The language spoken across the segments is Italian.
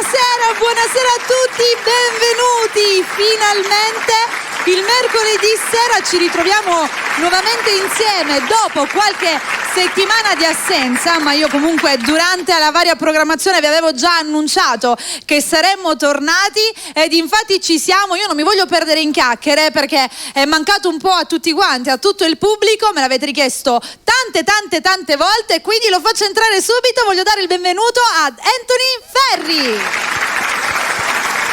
Buonasera a tutti, benvenuti finalmente. Il mercoledì sera ci ritroviamo nuovamente insieme dopo qualche settimana di assenza, ma io comunque durante la varia programmazione vi avevo già annunciato che saremmo tornati ed infatti ci siamo. Io non mi voglio perdere in chiacchiere perché è mancato un po' a tutti quanti, a tutto il pubblico, me l'avete richiesto tante volte e quindi lo faccio entrare subito. Voglio dare il benvenuto ad Anthony Ferri.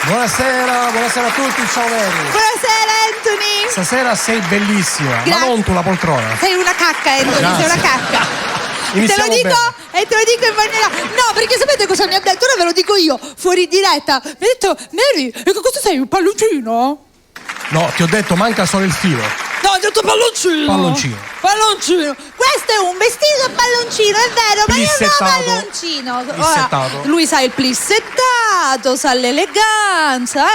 Buonasera a tutti, ciao Mary. Buonasera Anthony. Stasera sei bellissima, Grazie. ma non tu la poltrona. Sei una cacca Anthony, Grazie. sei una cacca. Iniziamo te lo dico bene. e te lo dico in maniera... No, perché sapete cosa mi ha detto? Ora ve lo dico io, fuori diretta. Mi ha detto, Mary, e che cosa sei, un palloncino? No, ti ho detto manca solo il filo. No, ho detto palloncino. Questo è un vestito a palloncino, è vero, ma io sono palloncino. Plissettato. Ora, lui sa il plissettato, sa l'eleganza,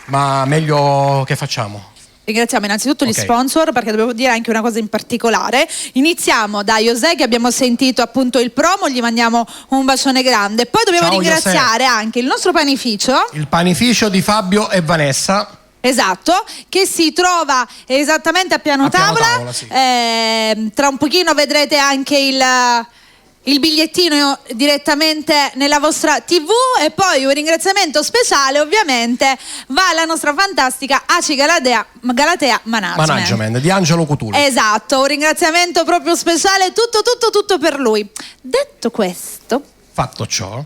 Ma meglio che facciamo? Ringraziamo innanzitutto gli Ok. sponsor, perché dobbiamo dire anche una cosa in particolare. Iniziamo da José, che abbiamo sentito appunto il promo, gli mandiamo un bacione grande. Poi dobbiamo Ciao, ringraziare anche il nostro panificio. Il panificio di Fabio e Vanessa. Esatto, che si trova esattamente a piano tavola. Sì. Tra un pochino vedrete anche il bigliettino direttamente nella vostra TV. E poi un ringraziamento speciale ovviamente va alla nostra fantastica ACI Galatea Management di Angelo Cutuli. Esatto, un ringraziamento proprio speciale, tutto per lui. Detto questo, Fatto ciò,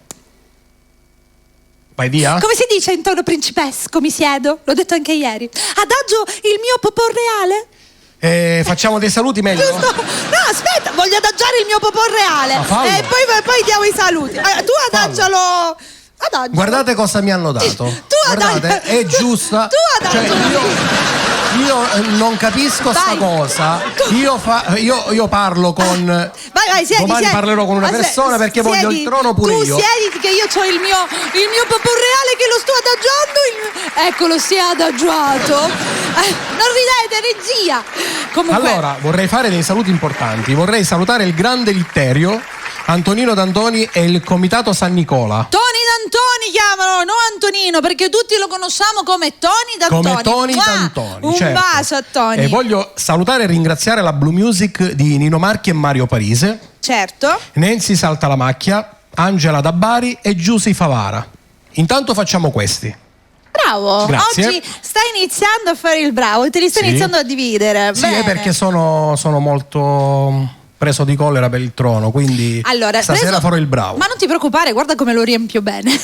vai via? come si dice in tono principesco, mi siedo, l'ho detto anche ieri, adagio il mio popò reale. Facciamo dei saluti meglio? Giusto? No, aspetta, voglio adagiare il mio popò reale. fallo. E poi diamo i saluti. Tu adagialo. Adagio. Guardate cosa mi hanno dato. Guardate, è giusta. Tu Cioè, adagio. io non capisco sta Vai. cosa. Io parlo con. Vai, siedi. Domani parlerò con una persona perché voglio il trono pure io. Tu siediti che io ho il mio popò reale che lo sto adagiando. Eccolo, si è adagiato. Non ridete, regia. Comunque. Allora, vorrei fare dei saluti importanti. Vorrei salutare il grande Litterio, Antonino D'Antoni e il Comitato San Nicola. Tony D'Antoni chiamano, no Antonino, perché tutti lo conosciamo come Tony D'Antoni. Come Tony Mua! D'Antoni. Un certo. bacio a Tony. E voglio salutare e ringraziare la Blue Music di Nino Marchi e Mario Parise, Certo. Nancy Saltalamacchia, Angela da Bari e Giusy Favara. Intanto facciamo questi. Bravo. Grazie. Oggi stai iniziando a fare il bravo, te li stai Sì. iniziando a dividere. Sì, Bene. è perché sono molto preso di collera per il trono, quindi Allora, stasera farò il bravo. Ma non ti preoccupare, guarda come lo riempio bene.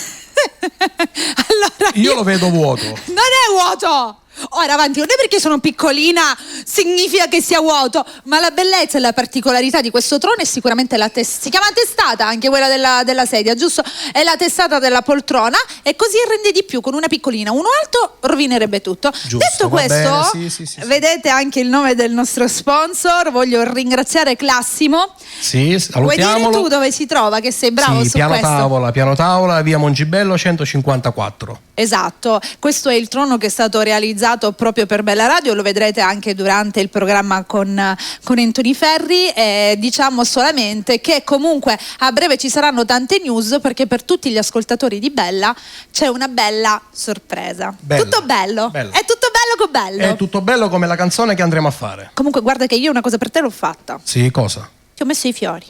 Allora, Io lo vedo vuoto. Non è vuoto! Ora avanti, non è perché sono piccolina significa che sia vuoto, ma la bellezza e la particolarità di questo trono è sicuramente la testata. Si chiama testata anche quella della sedia, giusto? È la testata della poltrona e così rende di più. Con una piccolina, uno alto rovinerebbe tutto. Giusto, Detto va questo, bene, sì. vedete anche il nome del nostro sponsor. Voglio ringraziare Classimo. Sì, Vuoi dire salutiamolo. tu dove si trova, che sei bravo Sì, su piano questo? tavola, via Mongibello 154. Esatto, questo è il trono che è stato realizzato proprio per Bella Radio, lo vedrete anche durante il programma con Anthony Ferri. Diciamo solamente che comunque a breve ci saranno tante news, perché per tutti gli ascoltatori di Bella c'è una bella sorpresa. Bella. Tutto bello. Bella. È tutto bello con bello. È tutto bello come la canzone che andremo a fare. Comunque guarda che io una cosa per te l'ho fatta, Sì, cosa? ti ho messo i fiori.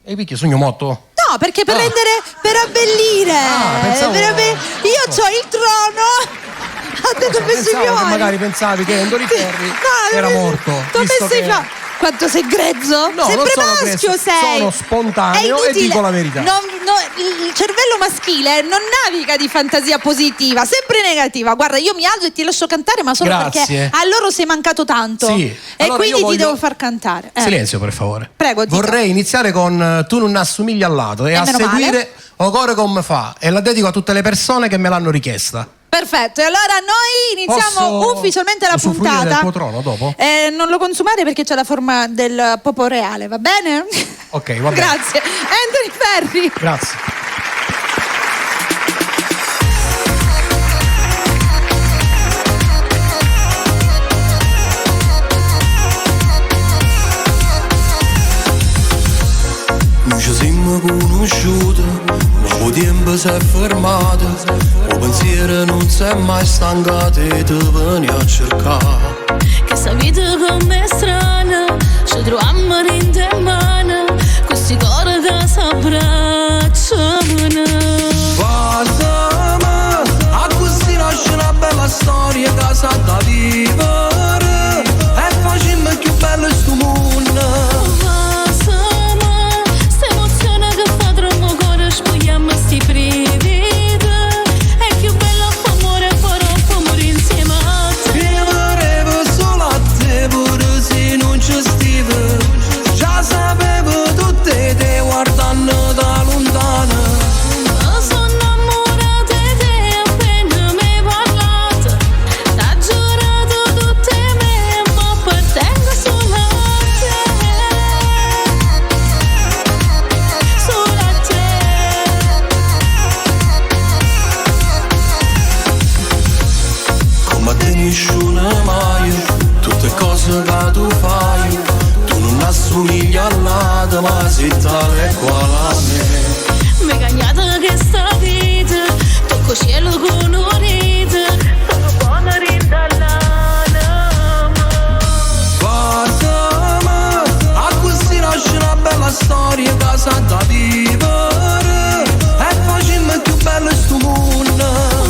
E picchio sogno motto? No, perché per abbellire. Pensavo- Io c'ho il trono. Ha detto messo i Pensavo che fiori. magari pensavi che Anthony Ferri No, era morto. T'ho visto messo i che- fiori. Quanto sei grezzo? No, Sempre non sono maschio grezzo, sei. sono spontaneo È inutile. e dico la verità. Il cervello maschile non naviga di fantasia positiva, sempre negativa. Guarda, io mi alzo e ti lascio cantare, ma solo Grazie. perché a loro sei mancato tanto. Sì. E Allora quindi io ti voglio- devo far cantare. Silenzio, per favore. Prego, dica. Vorrei iniziare con Tu non assomigli al lato e a meno seguire male. Ocore come fa, e la dedico a tutte le persone che me l'hanno richiesta. Perfetto, e allora noi iniziamo Posso ufficialmente la usufruire puntata. del tuo trono dopo? Non lo consumare perché c'è la forma del popò reale, va bene? Ok, va bene. Grazie. Anthony Ferri. Grazie. Noi ci siamo conosciuti, ma tempo si è fermato, il pensiero non si è mai stancato e ti veni a cercare. Che sta vita come è strana, ci troviamo in mano, questi cuori che si abbracciano. Guardami, a così nasce una bella storia che sa da vivere, e facciamo più bello sto mondo. Che tu fai, tu non assomigli all'altra, ma sei tale e quale a me. Mi cagnata che sta vita, tocco cielo con un'orita, sono buona rindallana. Guardami, a così nasce una bella storia che sa da vivere, e facciamo più bello sto mondo.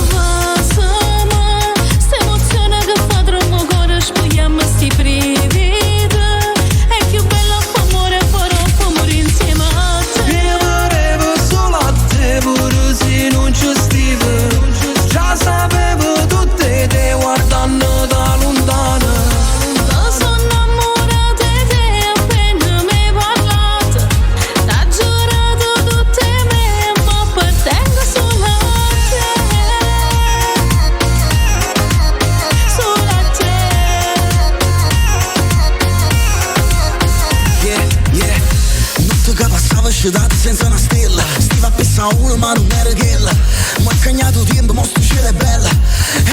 Senza una stella, stiva a pensare uno ma non era quella. Mi ha cagnato tempo, mo sto cielo è bella.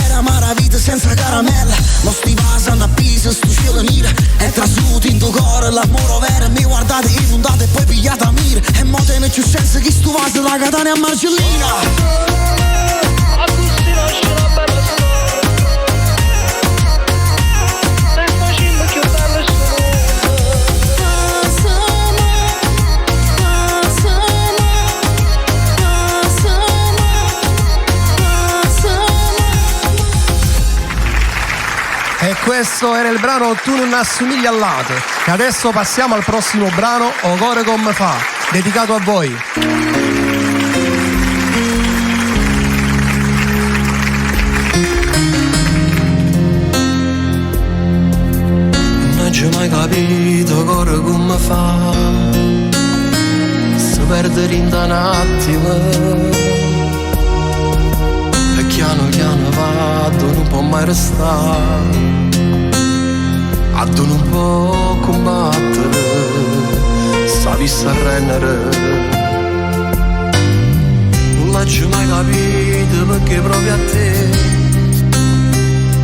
Era amara vita senza caramella. Mo stiva a Pisa, sto cielo mira. È trasuto in tuo cuore l'amore vero. Mi guardate infondate e poi pigliate a mira. E mo te ne più senza che sto vaso da Catania a Marcellina. E questo era il brano Tu non assomigli all'altro. E adesso passiamo al prossimo brano, O Core Come Fa, dedicato a voi. Non c'è mai capito cuore come fa se perdere in un attimo. E piano piano vado, non può mai restare, non può combattere, sa vista a rendere. Non l'ho mai capito perché proprio a te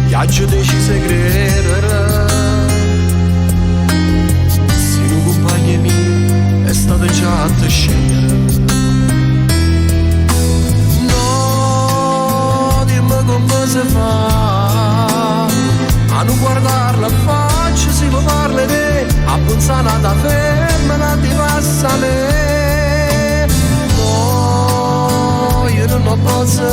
viaggio deciso di credere. Se un compagno mio è stato già a te scegliere. No, dimmi come si fa a non guardarla a faccia, si può parlare di te, a pensare da femmina ti passa a me. No, io non lo posso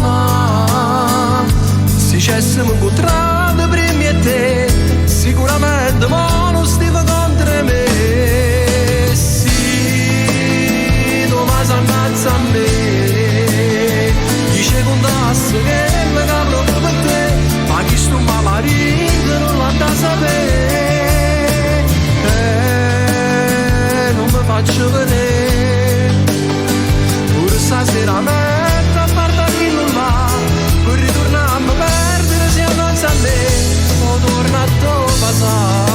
fare, se c'essimo incontrati prima e te, sicuramente ma non stiamo contro me. Sì, domani s'ammazza a me, dice contasse che mi capro per te, ma chi sto mamarito non l'ha da sapere, non mi faccio vedere, pure stasera metto a parte chi non va, per ritornare a me perdere se non sa me, o torna a tuo passato.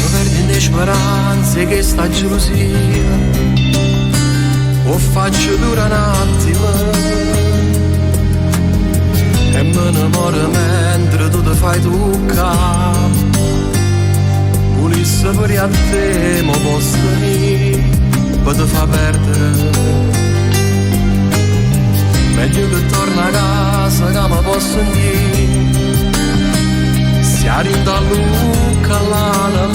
Non perdi le speranze che sta gelosia o faccio dura un attimo e me ne muore mentre tu ti fai toccare. volesse pure a te, ma posso venire, per te fa perdere. Meglio che torna a casa, che mi posso dire, si arriva a Luca l'anima,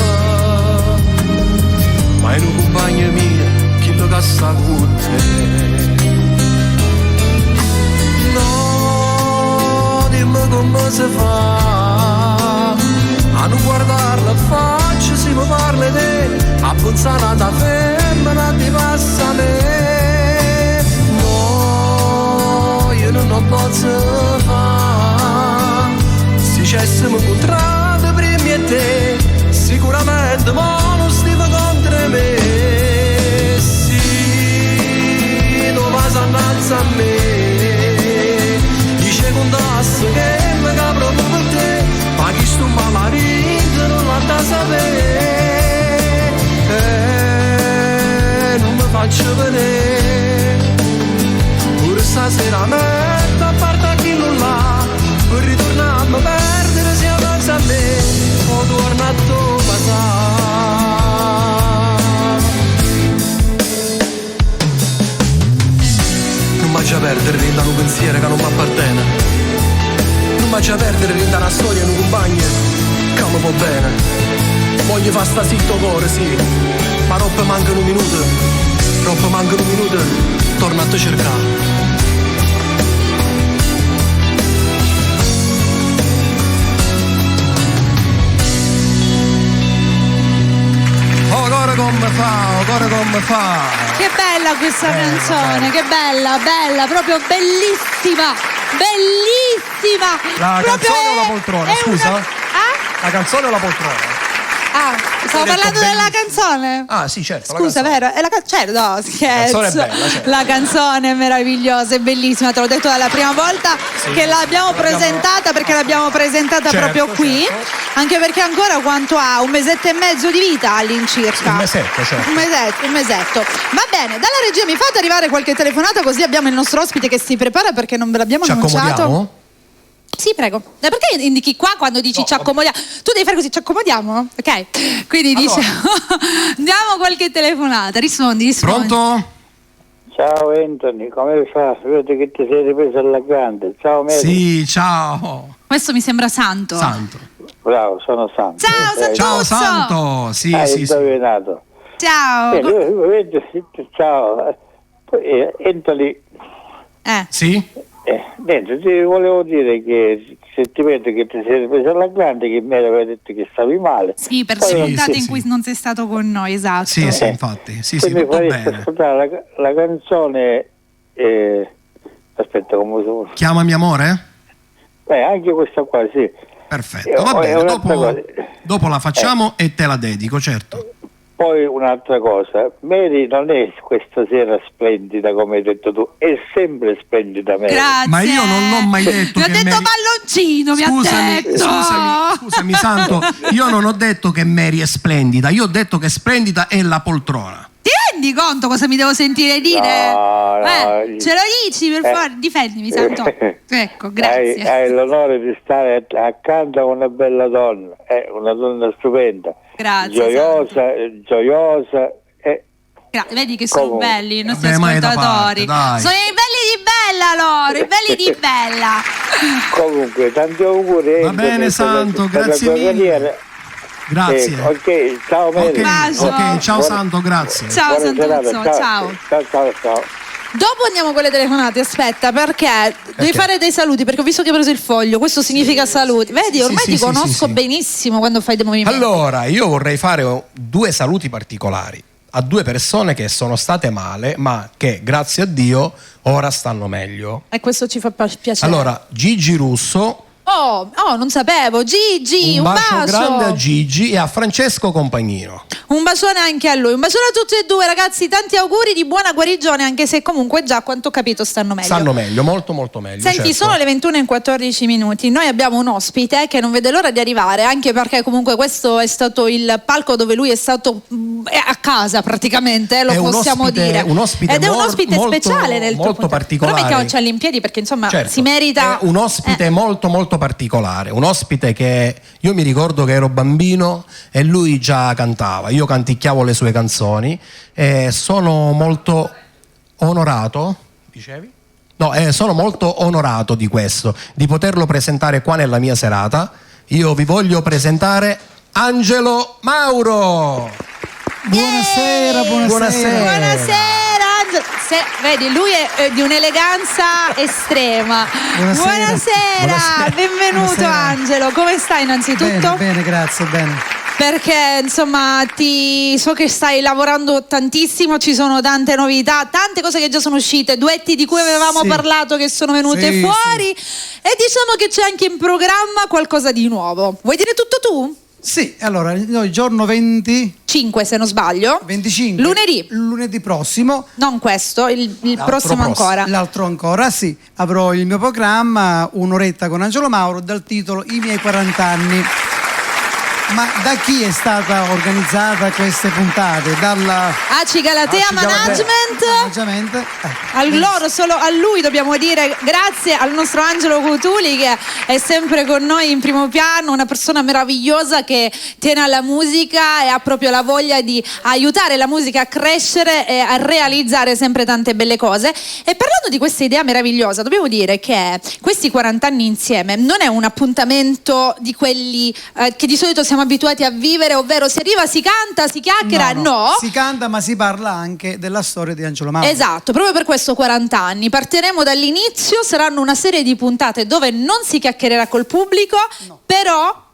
ma è un compagno mio, chi lo cassa con te. No, dimmi come si fa a non guardarla in faccia, si mi parla di te, a pensare da femmina ti passa a me. No, io non ho posso fare, se c'essimo incontrati prima e te, sicuramente ma non stiamo contro me. Sì, tu vai innanzi a me, dice con tasso che mi capro per te, ma chi sto malarito non la da sapere, non mi faccio vedere, pure stasera metto a parte chi non l'ha, per ritornare a me perdere se avanza a me, o torna a tu passare. Non mi faccia perdere rinda un pensiero che non mi appartiene, non mi faccia perdere rinda una storia in un compagno che mi può bene. Voglio fare sta zitto cuore, sì, ma troppo mancano un minuto, torno a te cercare. Come fa? Che bella questa canzone, che bella, proprio bellissima. La Proprio canzone o la poltrona? Scusa? La canzone o la poltrona? Stavo parlando della canzone. Ah, sì, certo. Scusa, vero? È certo, no, scherzo. La canzone è bella, certo. La canzone è meravigliosa, è bellissima. Te l'ho detto dalla prima volta che l'abbiamo presentata, perché l'abbiamo presentata proprio qui. Certo. Anche perché ancora quanto ha? 1 mesetto e mezzo di vita all'incirca. Un mesetto, certo. Un mesetto. Va bene, dalla regia mi fate arrivare qualche telefonata, così abbiamo il nostro ospite che si prepara, perché non ve l'abbiamo annunciato. Accomodiamo? Sì, prego. Perché indichi qua quando dici ci accomodiamo? Tu devi fare così, ci accomodiamo? Ok. Quindi dice andiamo a qualche telefonata, rispondi. Pronto? Ciao Anthony, come fa? Vedo che ti sei ripreso alla grande. Ciao Mary. Sì, ciao. Questo mi sembra Santo. Bravo, sono Santo. Ciao, Santuzzo. Ciao Santo. Sì, sì. Indovinato. Ciao. Ciao. Poi, Anthony. Sì? Niente, ti volevo dire che se ti vedo che ti sei ripreso alla grande, che mi aveva detto che stavi male. Sì, per le puntate in cui non sei stato con noi, esatto. Sì, infatti. Sì, mi tutto faresti bene. ascoltare la canzone. Aspetta, come si chiama? Chiamami amore? Anche questa qua, sì. Perfetto, va bene. Dopo la facciamo e te la dedico, certo. Poi un'altra cosa, Mary non è questa sera splendida come hai detto tu, è sempre splendida Mary. Grazie. Ma io non l'ho mai detto. Mi ha detto palloncino, mi ha detto. Scusami Santo, io non ho detto che Mary è splendida, io ho detto che splendida è la poltrona. Ti rendi conto cosa mi devo sentire dire? No, ce lo dici per favore, difendimi Santo. Ecco, grazie. Hai l'onore di stare accanto a una bella donna, una donna stupenda. Grazie. Gioiosa. Vedi che sono belli i nostri Vabbè, ma è da ascoltatori. parte, Sono i belli di Bella loro, i belli di Bella. Comunque, tanti auguri. Va bene Santo, grazie mille. Grazie. Ok, ciao Mary. Ok, ciao Santo, grazie. Ciao Santuzzo, ciao. Ciao. Dopo andiamo con le telefonate, aspetta, perché devi fare dei saluti, perché ho visto che hai preso il foglio, questo significa saluti. Vedi, ormai ti conosco benissimo quando fai dei movimenti. Allora, io vorrei fare 2 saluti particolari a 2 persone che sono state male, ma che grazie a Dio ora stanno meglio. E questo ci fa piacere. Allora, Gigi Russo. Oh, non sapevo. Gigi, un bacio grande a Gigi e a Francesco Compagnino. Un bacione anche a lui. Un bacione a tutti e 2, ragazzi. Tanti auguri di buona guarigione, anche se comunque già, a quanto ho capito, stanno meglio. Stanno meglio, molto molto meglio. Senti, sono le 21:14. Noi abbiamo un ospite che non vede l'ora di arrivare, anche perché comunque questo è stato il palco dove lui è stato è a casa praticamente, lo È un possiamo ospite- dire. un ospite ed è un molto- ospite speciale nel tuo molto punto. particolare. Però mettiamoci in piedi perché insomma Certo, si merita. è un ospite molto molto particolare, un ospite che io mi ricordo che ero bambino e lui già cantava, io canticchiavo le sue canzoni e sono molto onorato, dicevi? No, sono molto onorato di questo, di poterlo presentare qua nella mia serata. Io vi voglio presentare Angelo Mauro. Buonasera. Buonasera Angelo. Vedi, lui è di un'eleganza estrema. Buonasera. Benvenuto. Buonasera. Angelo, come stai innanzitutto? Bene, grazie, bene. Perché insomma so che stai lavorando tantissimo, ci sono tante novità, tante cose che già sono uscite, duetti di cui avevamo Sì. parlato che sono venute Sì, fuori e diciamo che c'è anche in programma qualcosa di nuovo. Vuoi dire tutto tu? Sì, allora, il giorno 5 se non sbaglio. 25. Lunedì prossimo. Non questo, il prossimo ancora. L'altro ancora, sì. Avrò il mio programma, un'oretta con Angelo Mauro, dal titolo I miei 40 anni. Ma da chi è stata organizzata queste puntate? Dalla Aci Galatea Aci Galatea. Management. Solo a lui dobbiamo dire grazie al nostro Angelo Cutuli che è sempre con noi in primo piano, una persona meravigliosa che tiene alla musica e ha proprio la voglia di aiutare la musica a crescere e a realizzare sempre tante belle cose. E parlando di questa idea meravigliosa, dobbiamo dire che questi 40 anni insieme non è un appuntamento di quelli che di solito siamo abituati a vivere, ovvero si arriva, si canta, si chiacchiera, no. Si canta, ma si parla anche della storia di Angelo Mauro. Esatto, proprio per questo 40 anni. Partiremo dall'inizio, saranno una serie di puntate dove non si chiacchiererà col pubblico, però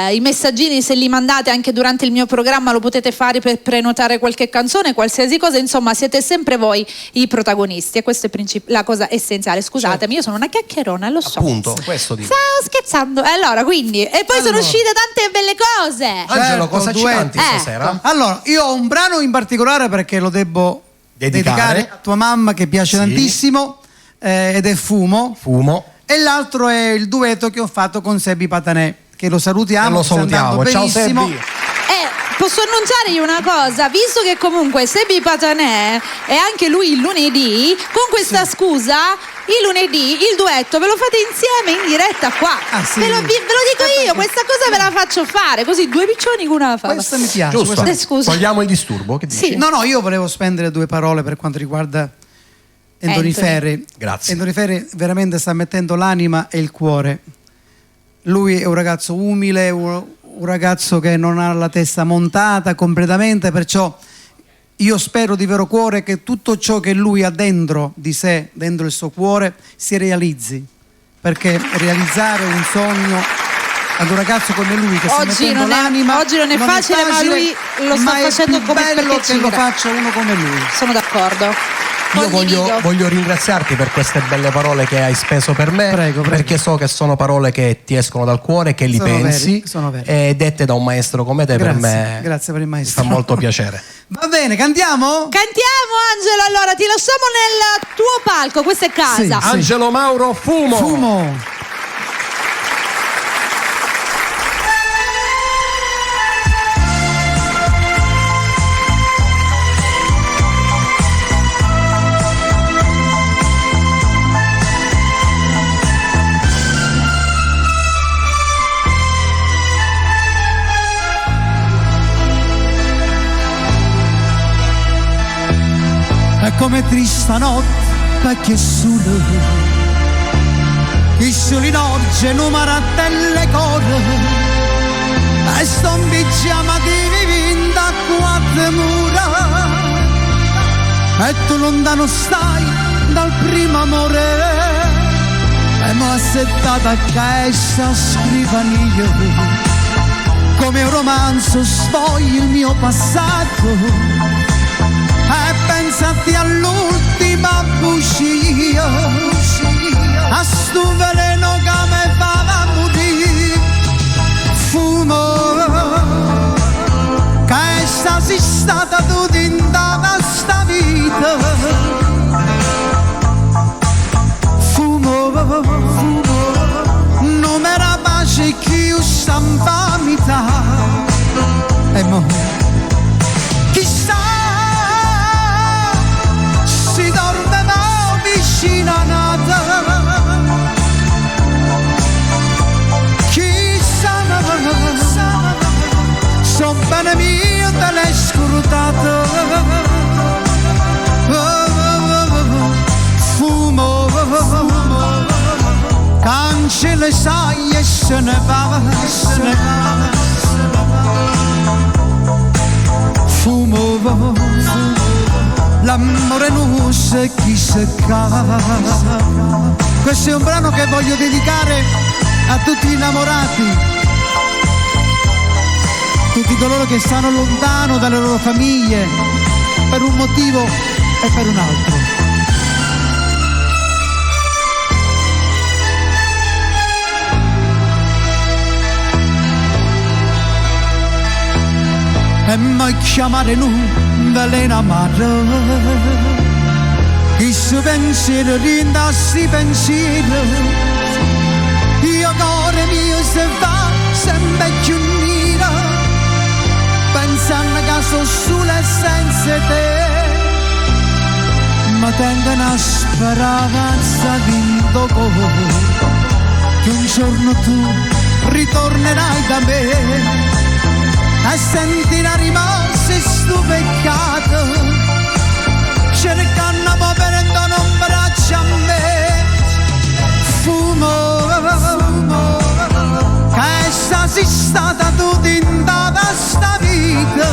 i messaggini, se li mandate anche durante il mio programma, lo potete fare per prenotare qualche canzone, qualsiasi cosa, insomma siete sempre voi i protagonisti e questa è la cosa essenziale. Scusatemi, io sono una chiacchierona, lo so. Appunto, questo dico. Stavo scherzando. Allora, quindi, e poi sono uscite tante belle cose. Angelo, cosa ci duetto. canti stasera? Allora, io ho un brano in particolare perché lo devo dedicare a tua mamma che piace tantissimo, ed è Fumo. E l'altro è il duetto che ho fatto con Sebi Patanè, che lo salutiamo. Lo salutiamo. Ciao benissimo. Sebi. Posso annunciargli una cosa, visto che comunque Sebi Patanè è anche lui il lunedì, con questa scusa, il lunedì, il duetto, ve lo fate insieme in diretta qua. Sì. Ve lo dico io, questa cosa ve la faccio fare, così due piccioni con una fava. Questa mi piace. Giusto. Scusa. Togliamo il disturbo, che dici? Sì. No, io volevo spendere due parole per quanto riguarda Endoni Ferri. Grazie. Endoni Ferri veramente sta mettendo l'anima e il cuore. Lui è un ragazzo umile, un ragazzo che non ha la testa montata completamente, perciò io spero di vero cuore che tutto ciò che lui ha dentro di sé, dentro il suo cuore, si realizzi, perché realizzare un sogno ad un ragazzo come lui che sta mettendo l'anima oggi non è facile, ma lui lo sta facendo come bello perché che ci lo crede. faccia uno come lui. Sono d'accordo. Io Condivido. voglio ringraziarti per queste belle parole che hai speso per me, Prego. perché so che sono parole che ti escono dal cuore, che li Sono pensi, veri, sono veri. e dette da un maestro come te. Grazie, per me grazie per il maestro. fa molto piacere. Va bene, cantiamo? Cantiamo Angelo, allora ti lasciamo nel tuo palco, questa è casa. Sì. Angelo Mauro, Fumo. È come trista notte perché solo il sole in orge non marattelle corre e sto in pigiama di vivinda a quattro mura e tu lontano stai dal primo amore e mi ha settata a casa scrivania come un romanzo sfogli il mio passato e pensati all'ultima bugia a sto veleno che mi fa morire Fumo che sei stata tu tutta sta vita Fumo non mi era pace più sta metà e mo cancella sai e se ne va, se ne va. Fumo, l'amore non sa chi si cava. Questo è un brano che voglio dedicare a tutti gli innamorati, tutti coloro che stanno lontano dalle loro famiglie per un motivo e per un altro. E mai chiamare un veleno amaro, il suo pensiero rinda si pensiero, io cuore mio se va sempre più nero, pensando che sono sole senza te, ma tengo una speranza vinto che un giorno tu ritornerai da me e sentirà rimase sto peccato, cercando per non braccia a me. Fumo, che essa si stata tutta in sta vita.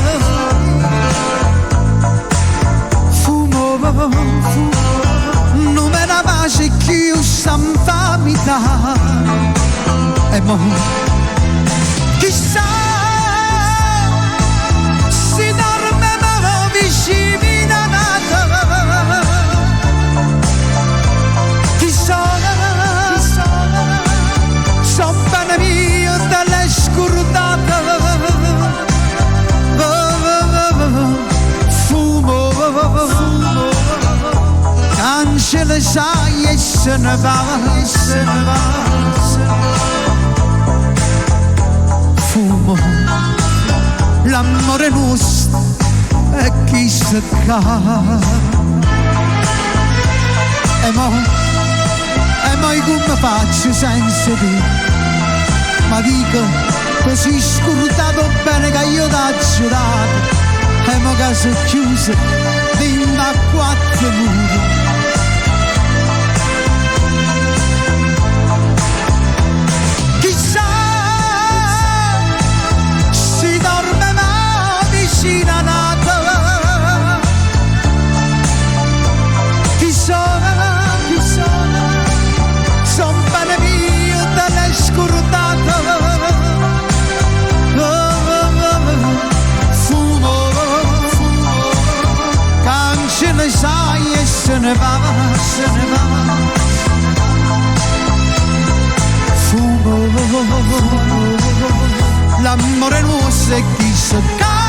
Fumo, non me la pace più s'infamità. E mo, chissà si dorme vicino a nata. Chi sono bene mio delle scordate. Fumo, cancella sai e se ne va, se ne va. Fumo, l'amore nostro è chi si cava. E mo come faccio senza te? Ma dico, così scurtato bene che io t'ho giurato. E mo che sono chiuso dentro a quattro muri. Chissà si dorme ma vicino a nata. Chi sono bene mio delle scordate. Fumo, cancella sai e se ne va, se ne va. Fumo, l'amore nostro è chi si cava.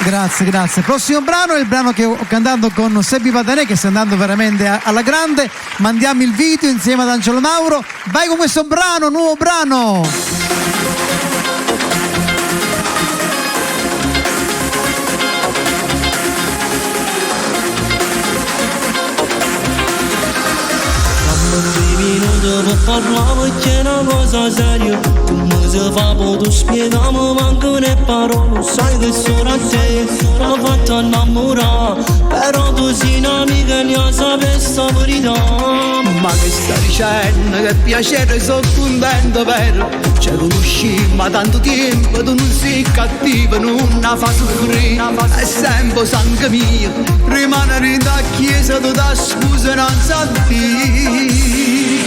Grazie, grazie. Prossimo brano è il brano che ho cantato con Sebbi Patanè, che sta andando veramente alla grande. Mandiamo il video insieme ad Angelo Mauro. Vai con questo brano, nuovo brano. Per parlare c'è una cosa seria, tu mi si fa poter spiegare, mi mancano le parole, sai che sono a te, l'ho fatto innamorare, però tu sei un'amica e ne sapessi la verità. Ma che stai dicendo, che piacere, sono contento per ci conosciamo tanto tempo, tu non sei cattivo, non la fa soffrire, è sempre sangue mio, rimanere in da chiesa, tu da scusa non sa dire.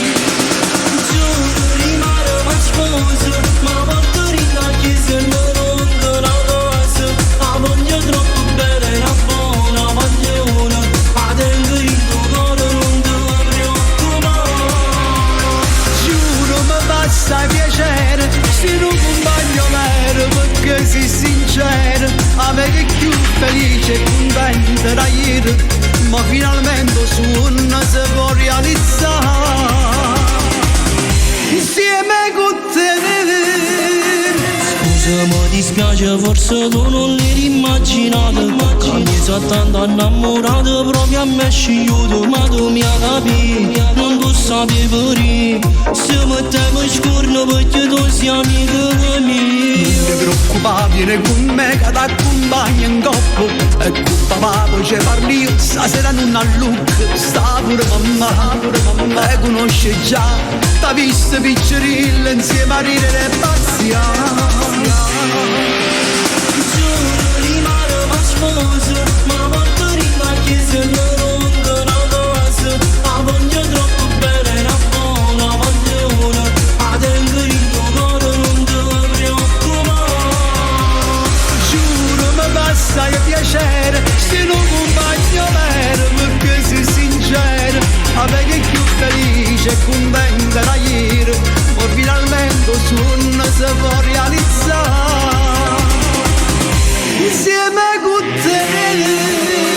Ma porto in la chiesa e non rompo la casa, la voglio troppo bene, la buona passione, ma tengo il tuo cuore, non ti preoccupare. Giuro mi basta piacere, se non compagno vero, perché sei sincero, a me che più felice e contenta da ieri, ma finalmente su una si può realizzare. Insieme con te. Scusa, mi dispiace, forse tu non l'hai immaginato, che mi sono tanto innamorato proprio a me è scigliuto, ma tu mi hai capito, non tu sapevi pure. Se mettiamo scorno perché tu sei amico di me. Non ti preoccupare, vieni con me che ti accompagno in coppo. E con papà poi ci parli io, stasera non ha look. Sta pure mamma, me conosce già. T'ha visto piccerilla insieme a ridere e pazziare. Giuro rimane ma sposo, ma porto rinda chiesa e non ronca una cosa. La voglio troppo bene, una buona passione. A tengo il tuo cuore, non ti preoccupare. Giuro mi passa il piacere, se non compagno vero, perché sei sincero. A me che più felice e contenta da ieri, ma finalmente il sogno si può realizzare. Insieme con te.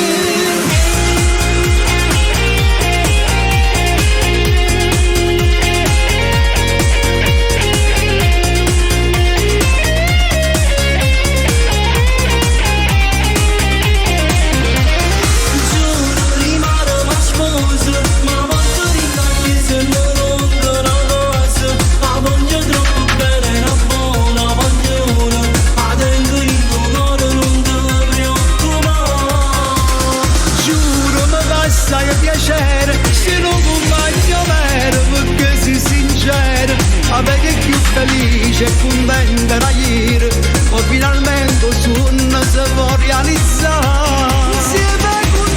Piacere, se non compagno vero, perché sei sincero. A me che più felice e contenta da ieri, ma finalmente il sogno si può realizzare. Insieme con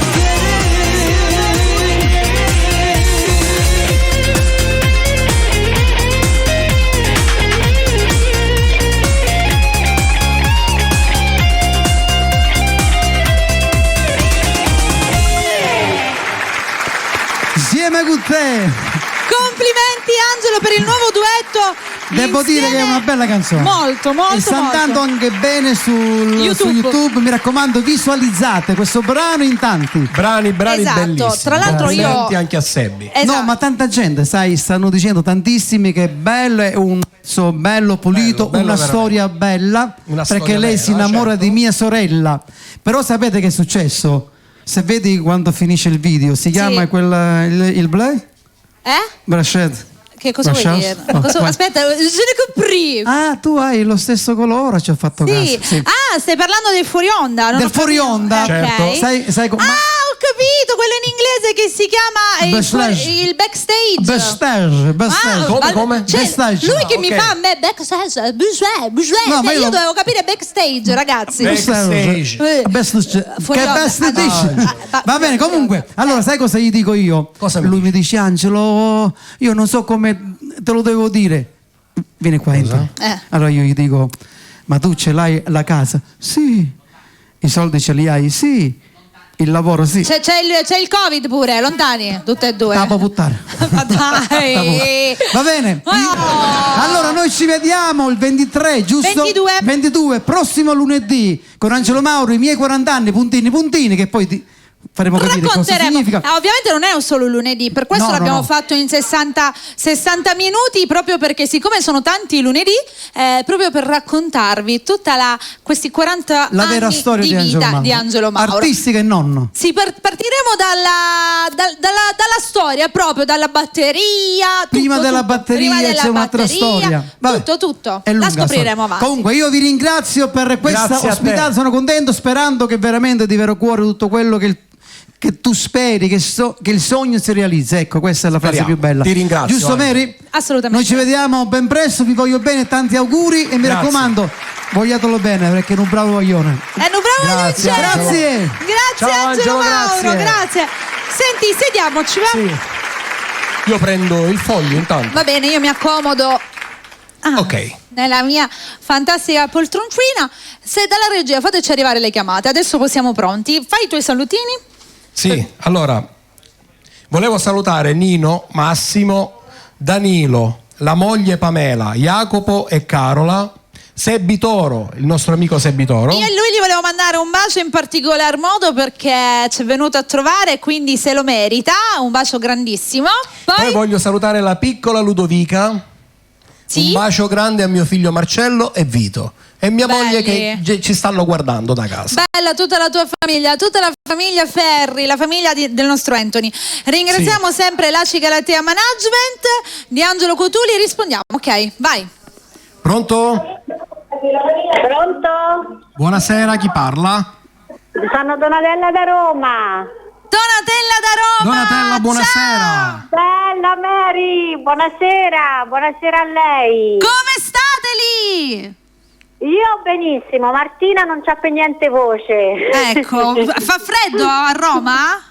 Insieme con te. Complimenti Angelo per il nuovo duetto. Devo dire che è una bella canzone. Molto, molto, e sta andando molto. anche bene su YouTube. Mi raccomando, visualizzate questo brano in tanti. Brani Esatto. bellissimi. Tra l'altro io- Complimenti anche a Sebbi. Esatto. No, ma tanta gente, sai, stanno dicendo tantissimi che è bello, è un pezzo bello, pulito, Bello, una veramente. storia bella, Una perché storia lei vera, si innamora certo. di mia sorella. Però sapete che è successo? Se vedi quando finisce il video, si chiama il Blay? Brachet. Che cosa vuoi Brachet? dire? Oh, Cosa- vai. aspetta, je ne compris. Ah, tu hai lo stesso colore, ci ho fatto Sì. caso. Sì. Ah, stai parlando del fuori onda? Non Del ho capito. fuori onda. Ok. Certo. Sai come... Ah, ho capito, quello in inglese che si chiama Backstage. il backstage. Backstage. Come? Cioè, Backstage. lui che mi ok. fa a me backstage, No, ma cioè, io io lo- dovevo capire backstage, ragazzi. Backstage. Fuori Che onda. best dici? Ah, Va bene, comunque, allora sai cosa gli dico io? Cosa mi Lui mi dice: Angelo, io non so come te lo devo dire. Vieni qua, entra. Allora io gli dico: ma tu ce l'hai la casa? Sì. I soldi ce li hai? Sì. Il lavoro? Sì. C'è il Covid pure, lontani, tutte e due. Capo puttana. Ma dai. Va bene. Oh. Allora noi ci vediamo il 23, giusto? 22, prossimo lunedì con Angelo Mauro, i miei 40 anni, puntini, che poi faremo capire cosa Racconteremo. significa. Ovviamente non è un solo lunedì, per questo No, l'abbiamo no. fatto in 60 minuti, proprio perché siccome sono tanti lunedì, proprio per raccontarvi tutta questi 40 La anni vera storia di di Angelo vita Mauro. di Angelo Mauro. Artistica e nonno. Sì, partiremo dalla storia, proprio dalla batteria. Prima della batteria Prima della c'è un'altra batteria, storia. Vabbè, tutto. è lunga La scopriremo storia. avanti. Comunque io vi ringrazio per questa Grazie a te. ospitata, sono contento, sperando che veramente di vero cuore tutto quello che tu speri, che il sogno si realizzi. Ecco, questa è la frase Speriamo. più bella. Ti ringrazio, Giusto, Angelo. Mary? Assolutamente. Noi ci vediamo ben presto, vi voglio bene, tanti auguri e mi Grazie. raccomando, vogliatelo bene perché è un bravo coglione. È un bravo Grazie, Angelo. Angelo. Grazie Ciao, Angelo Angelo, Mauro, grazie. grazie. Senti, sediamoci, va? Sì. Io prendo il foglio intanto. Va bene, io mi accomodo. Ok. Nella mia fantastica poltroncina. Se dalla regia fateci arrivare le chiamate, adesso siamo pronti. Fai i tuoi salutini. Sì, allora volevo salutare Nino, Massimo, Danilo, la moglie Pamela, Jacopo e Carola, Sebbi Toro, il nostro amico Sebbi Toro. Io e lui gli volevo mandare un bacio in particolar modo perché ci è venuto a trovare e quindi se lo merita. Un bacio grandissimo. Poi voglio salutare la piccola Ludovica. Sì? Un bacio grande a mio figlio Marcello e Vito. e mia moglie Belli. che ci stanno guardando da casa. Bella tutta la tua famiglia, tutta la famiglia Ferri, la famiglia del nostro Anthony. Ringraziamo sempre l'ACI Galatea Management di Angelo Cotuli e rispondiamo. Ok, vai. Pronto? Pronto? Buonasera, chi parla? Sono Donatella da Roma. Donatella da Roma. Donatella, buonasera. Bella Mary, buonasera, buonasera a lei. Come state lì? Io benissimo, Martina non c'ha per niente voce. Ecco, fa freddo a Roma?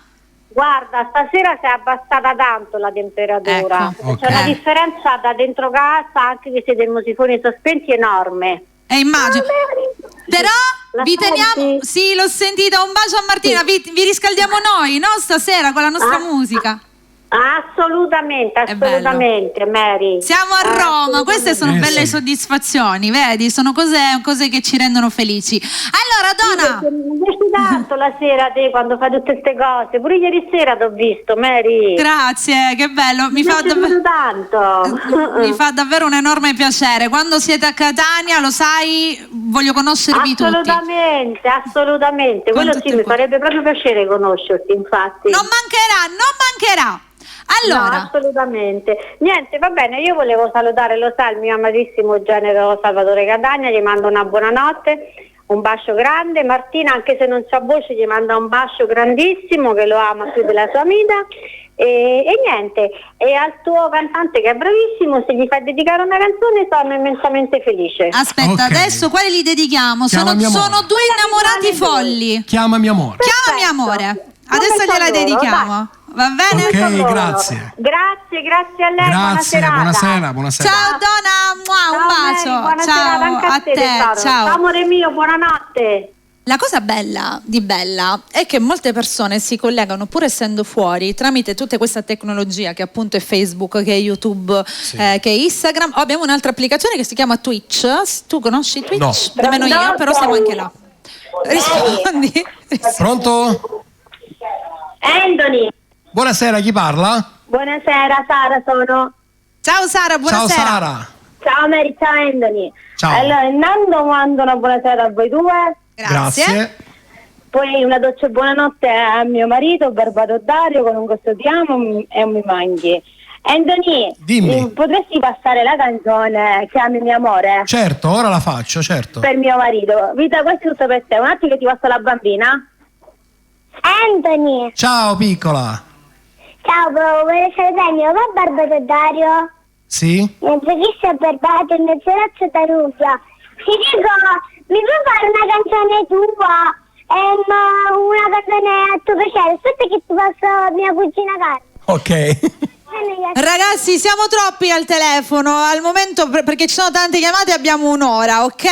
Guarda, stasera si è abbassata tanto la temperatura. Ecco, C'è una differenza da dentro casa, anche che siete musiconi sospenti, enorme. Immagino. Però La vi teniamo. senti? Sì, l'ho sentita. Un bacio a Martina. Vi riscaldiamo noi, no? Stasera con la nostra musica. Assolutamente, assolutamente, Mary. Siamo a Roma, queste sono belle sì. soddisfazioni, vedi? Sono cose che ci rendono felici. Allora, Donna, Mi piace tanto la sera te quando fai tutte queste cose. Pure ieri sera t'ho visto, Mary. grazie, che bello. Mi fa davvero un enorme piacere. Quando siete a Catania, lo sai, voglio conoscervi tutti. Assolutamente, assolutamente. Quello Quanto sì, mi tempo? farebbe proprio piacere conoscerti, infatti. Non mancherà. Allora, No, assolutamente. Niente, va bene, io volevo salutare, lo sa, il mio amatissimo genero Salvatore Catania, gli mando una buonanotte, un bacio grande. Martina, anche se non c'ha voce, gli manda un bacio grandissimo, che lo ama più della sua vita. E niente, e al tuo cantante che è bravissimo, se gli fai dedicare una canzone sono immensamente felice. aspetta, Ok. adesso quali li dedichiamo? Chiamami amore. Sono due innamorati folli. Chiamami amore. Chiamami amore. Adesso gliela dedichiamo. Va bene? Ok, grazie. Grazie a lei. Grazie, buonasera. Ciao Donna, un bacio. Buona Ciao serata anche a te. tesoro. Ciao. Amore mio, buonanotte. La cosa bella di Bella è che molte persone si collegano, pur essendo fuori, tramite tutta questa tecnologia che appunto è Facebook, che è YouTube, che è Instagram. Abbiamo un'altra applicazione che si chiama Twitch. Tu conosci Twitch? No. Nemmeno io, però siamo anche là. Rispondi. Pronto? Anthony, Buonasera, chi parla? buonasera, Sara sono. Ciao Sara, buonasera. Ciao Sara. Ciao Mary, ciao Anthony. Ciao. Allora, intanto mando una buonasera a voi due, Grazie. poi una dolce buonanotte a mio marito, Barbato Dario, con un gusto ti amo e non mi manchi. Anthony, Dimmi. potresti passare la canzone Chiamami amore? Certo, ora la faccio, certo. Per mio marito. Vita, questo è tutto per te. Un attimo che ti passo la bambina. Anthony, Ciao piccola. ciao, volevo salutare mio papà Barbato Dario. Sì? Mentre chi si è barbato e mezzorazzo da Rufia. Ti dico, mi puoi fare una canzone tua? Una canzone a tuo piacere. Aspetta che ti passo mia cugina Carla. Ok. Ragazzi, siamo troppi al telefono al momento perché ci sono tante chiamate, abbiamo un'ora, ok?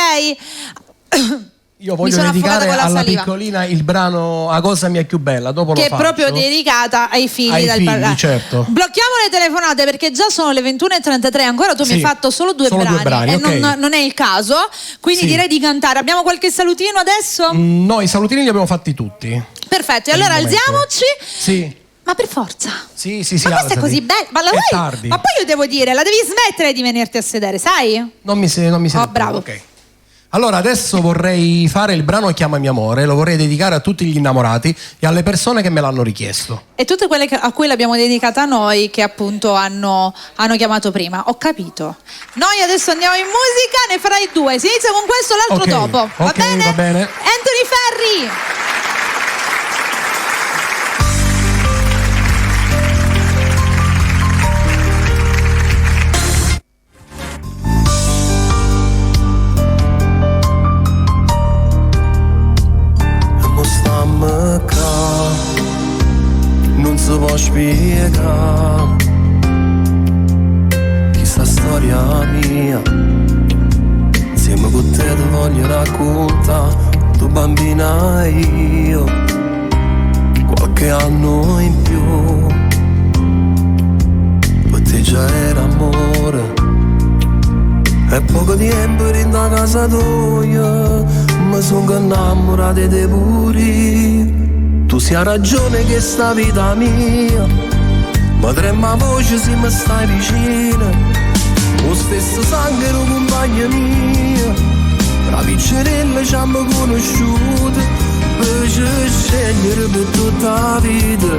Io Mi voglio sono dedicare affogata con la alla saliva. piccolina il brano A cosa mi è più bella, dopo Che lo è faccio. proprio dedicata ai figli Ai del figli, parlare. certo. Blocchiamo le telefonate perché già sono le 21:33. Ancora tu mi Sì, hai fatto solo due solo due brani, e ok. non è il caso. Quindi Sì. direi di cantare. Abbiamo qualche salutino adesso? No, i salutini li abbiamo fatti tutti. Perfetto, e Per il allora momento. alziamoci. Sì. Ma per forza. Sì, Ma questa è alzati. così bella. Ma la È vuoi? tardi. Ma poi io devo dire, la devi smettere di venirti a sedere, sai? Non mi sento. Oh, bravo. Ok. Allora, adesso vorrei fare il brano Chiamami amore, lo vorrei dedicare a tutti gli innamorati e alle persone che me l'hanno richiesto. E tutte quelle a cui l'abbiamo dedicata noi, che appunto hanno chiamato prima. Ho capito. Noi adesso andiamo in musica, ne farai due. Si inizia con questo, l'altro Ok, dopo. Va ok, bene? va bene. Anthony Ferri. Mo stammi qua, non si può spiegare questa storia mia. Insieme con te ti voglio raccontare, tu bambina e io, qualche anno in più. Per te già era amore, e poco tempo in da casa tua mi sono innamorato di te pure. Tu sei ragione che sta vita mia, ma trema voce se mi stai vicino. Lo stesso sangue lo compagno mio, tra piccerelle ci abbiamo conosciuto, per scegliere per tutta la vita,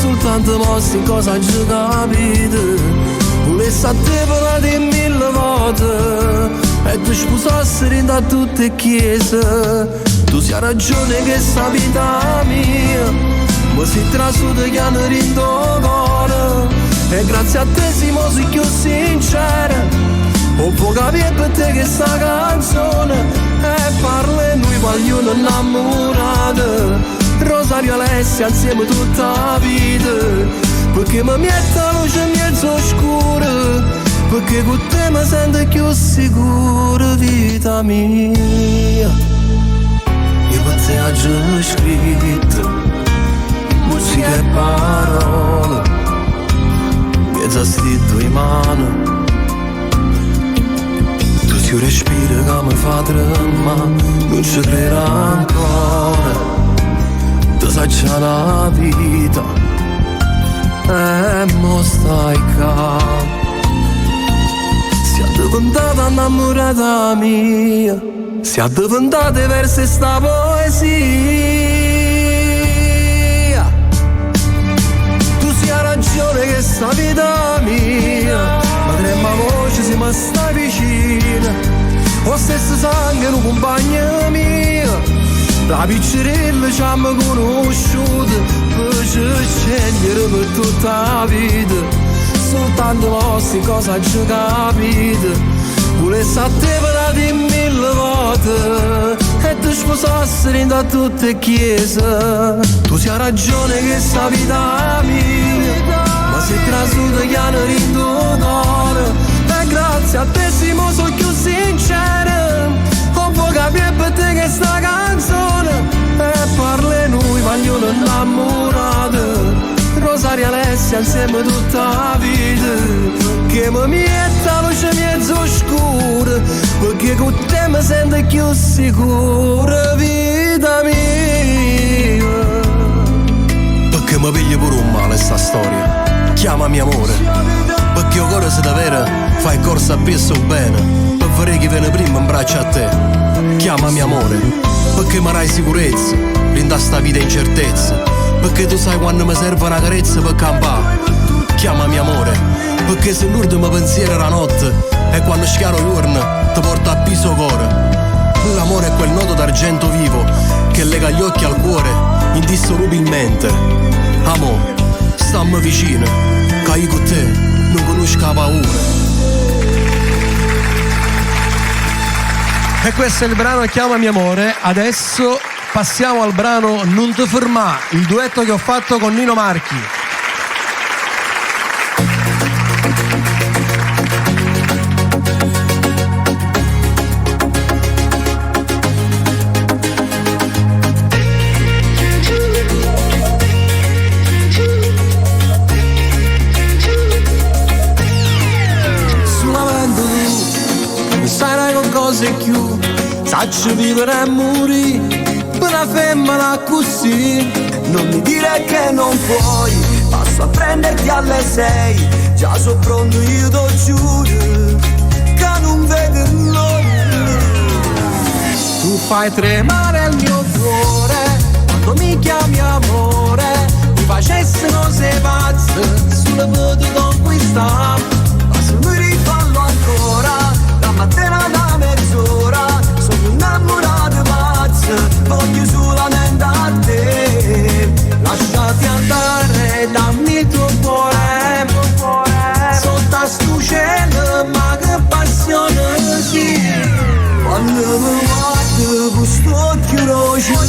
soltanto mossi in cosa ci capite. Volessi a te parlare 1000 volte e tu sposassi da tutte le chiese. Tu sia ragione che sta vita mia, ma si trasuda che hanno rindo cuore. E grazie a te siamo più sinceri. Non può capire per te che sta canzone e parla e noi vogliono innamorare. Rosario Alessia insieme tutta la vita, perché mi mette la luce in mezzo oscura, perché con te mi sento più sicuro, vita mia. Io per te ho già scritto musica e parole, mezzo sti tue mani. Tu si respira che mi fa tremare, non ci credo ancora. Tu sai c'è la vita e mo stai calmo. Sia diventata innamorata mia, sia diventata verso sta poesia. Tu sia ragione che sta vita mia, ma trema voce se mi stai vicina. Lo stesso sangue un compagno mio, da piccerella ci abbiamo conosciuto, per scegliere per tutta la vita, soltanto vostri cosa ci capite. Volessi a te parlare 1000 volte e tu sposassi da tutte le chiese. Tu sia ragione che sta vita mia, ma se trasuda che hanno rindo cuore. E grazie a te siamo sono più sinceri. Non può capire per te che sta canzone e parla e noi vogliono innamorate. Rosario Alessia insieme tutta la vita, che mi mette la luce mezzo oscura, perché con te mi sento più sicura, vita mia. Perché mi piglia pure un male sta storia, chiamami amore, perché il cuore se davvero fai corsa a più bene, per vedere chi viene prima in braccio a te. Chiamami amore, perché mi dai sicurezza, rinda sta vita incertezza, perché tu sai quando mi serve una carezza per campare. Chiamami amore, perché se l'ultimo pensiero è la notte e quando schiaro l'urna ti porta a piso cuore. L'amore è quel nodo d'argento vivo che lega gli occhi al cuore indissolubilmente. Amore, stammi vicino, che io con te non conosco la paura. E questo è il brano Chiamami amore. Adesso passiamo al brano Non ti fermà, il duetto che ho fatto con Nino Marchi. Più saccio vivere e morire per una femmina così. Non mi dire che non puoi, passo a prenderti alle 6, già so pronto io t'ho giuro che non vedo l'ora. Tu fai tremare il mio cuore quando mi chiami amore, mi facessero sei pazze sulle foto conquistare, ma se mi rifallo ancora la mattina da mezz'ora, sono innamorato pazzo, voglio solamente a te. Lasciati andare, dammi il tuo cuore, sotto a sto cielo, ma che passione sì. Quando mi guardo con sto occhio rosso,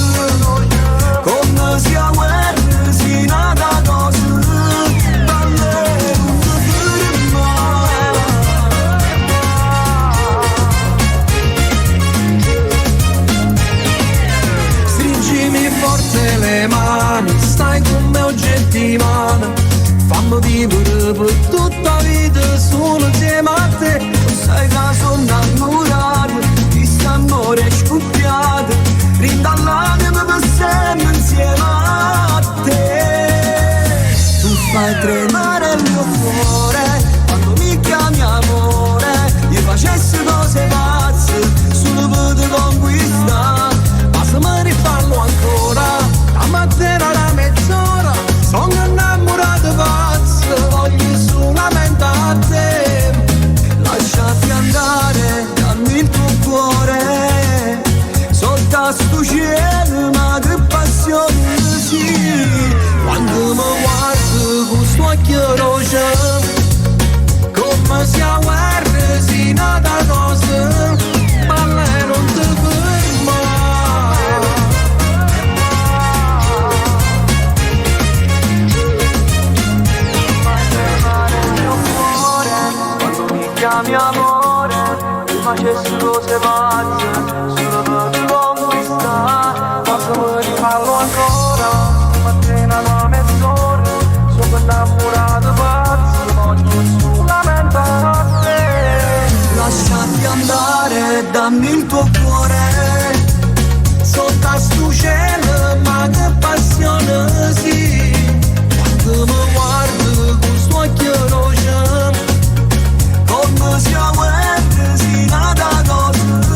come si a guerra, si nata cosa. Le mani, stai con me oggi settimana, fammi vivere per tutta la vita solo insieme a te. Non sai che sono innamorato di st'amore scoppiato, rindallate per sempre insieme a te. Tu fai tremare il mio cuore quando mi chiami amore, io facessi cose pazze solo per mezz'ora, mattina una mezz'ora, sono innamorato pazzo, voglio solamente a te. Lasciati andare, dammi il tuo cuore, sotto a sto cielo, ma che passione sì. Quando mi guardo con sto occhio rosso, come siamo si nada cosa,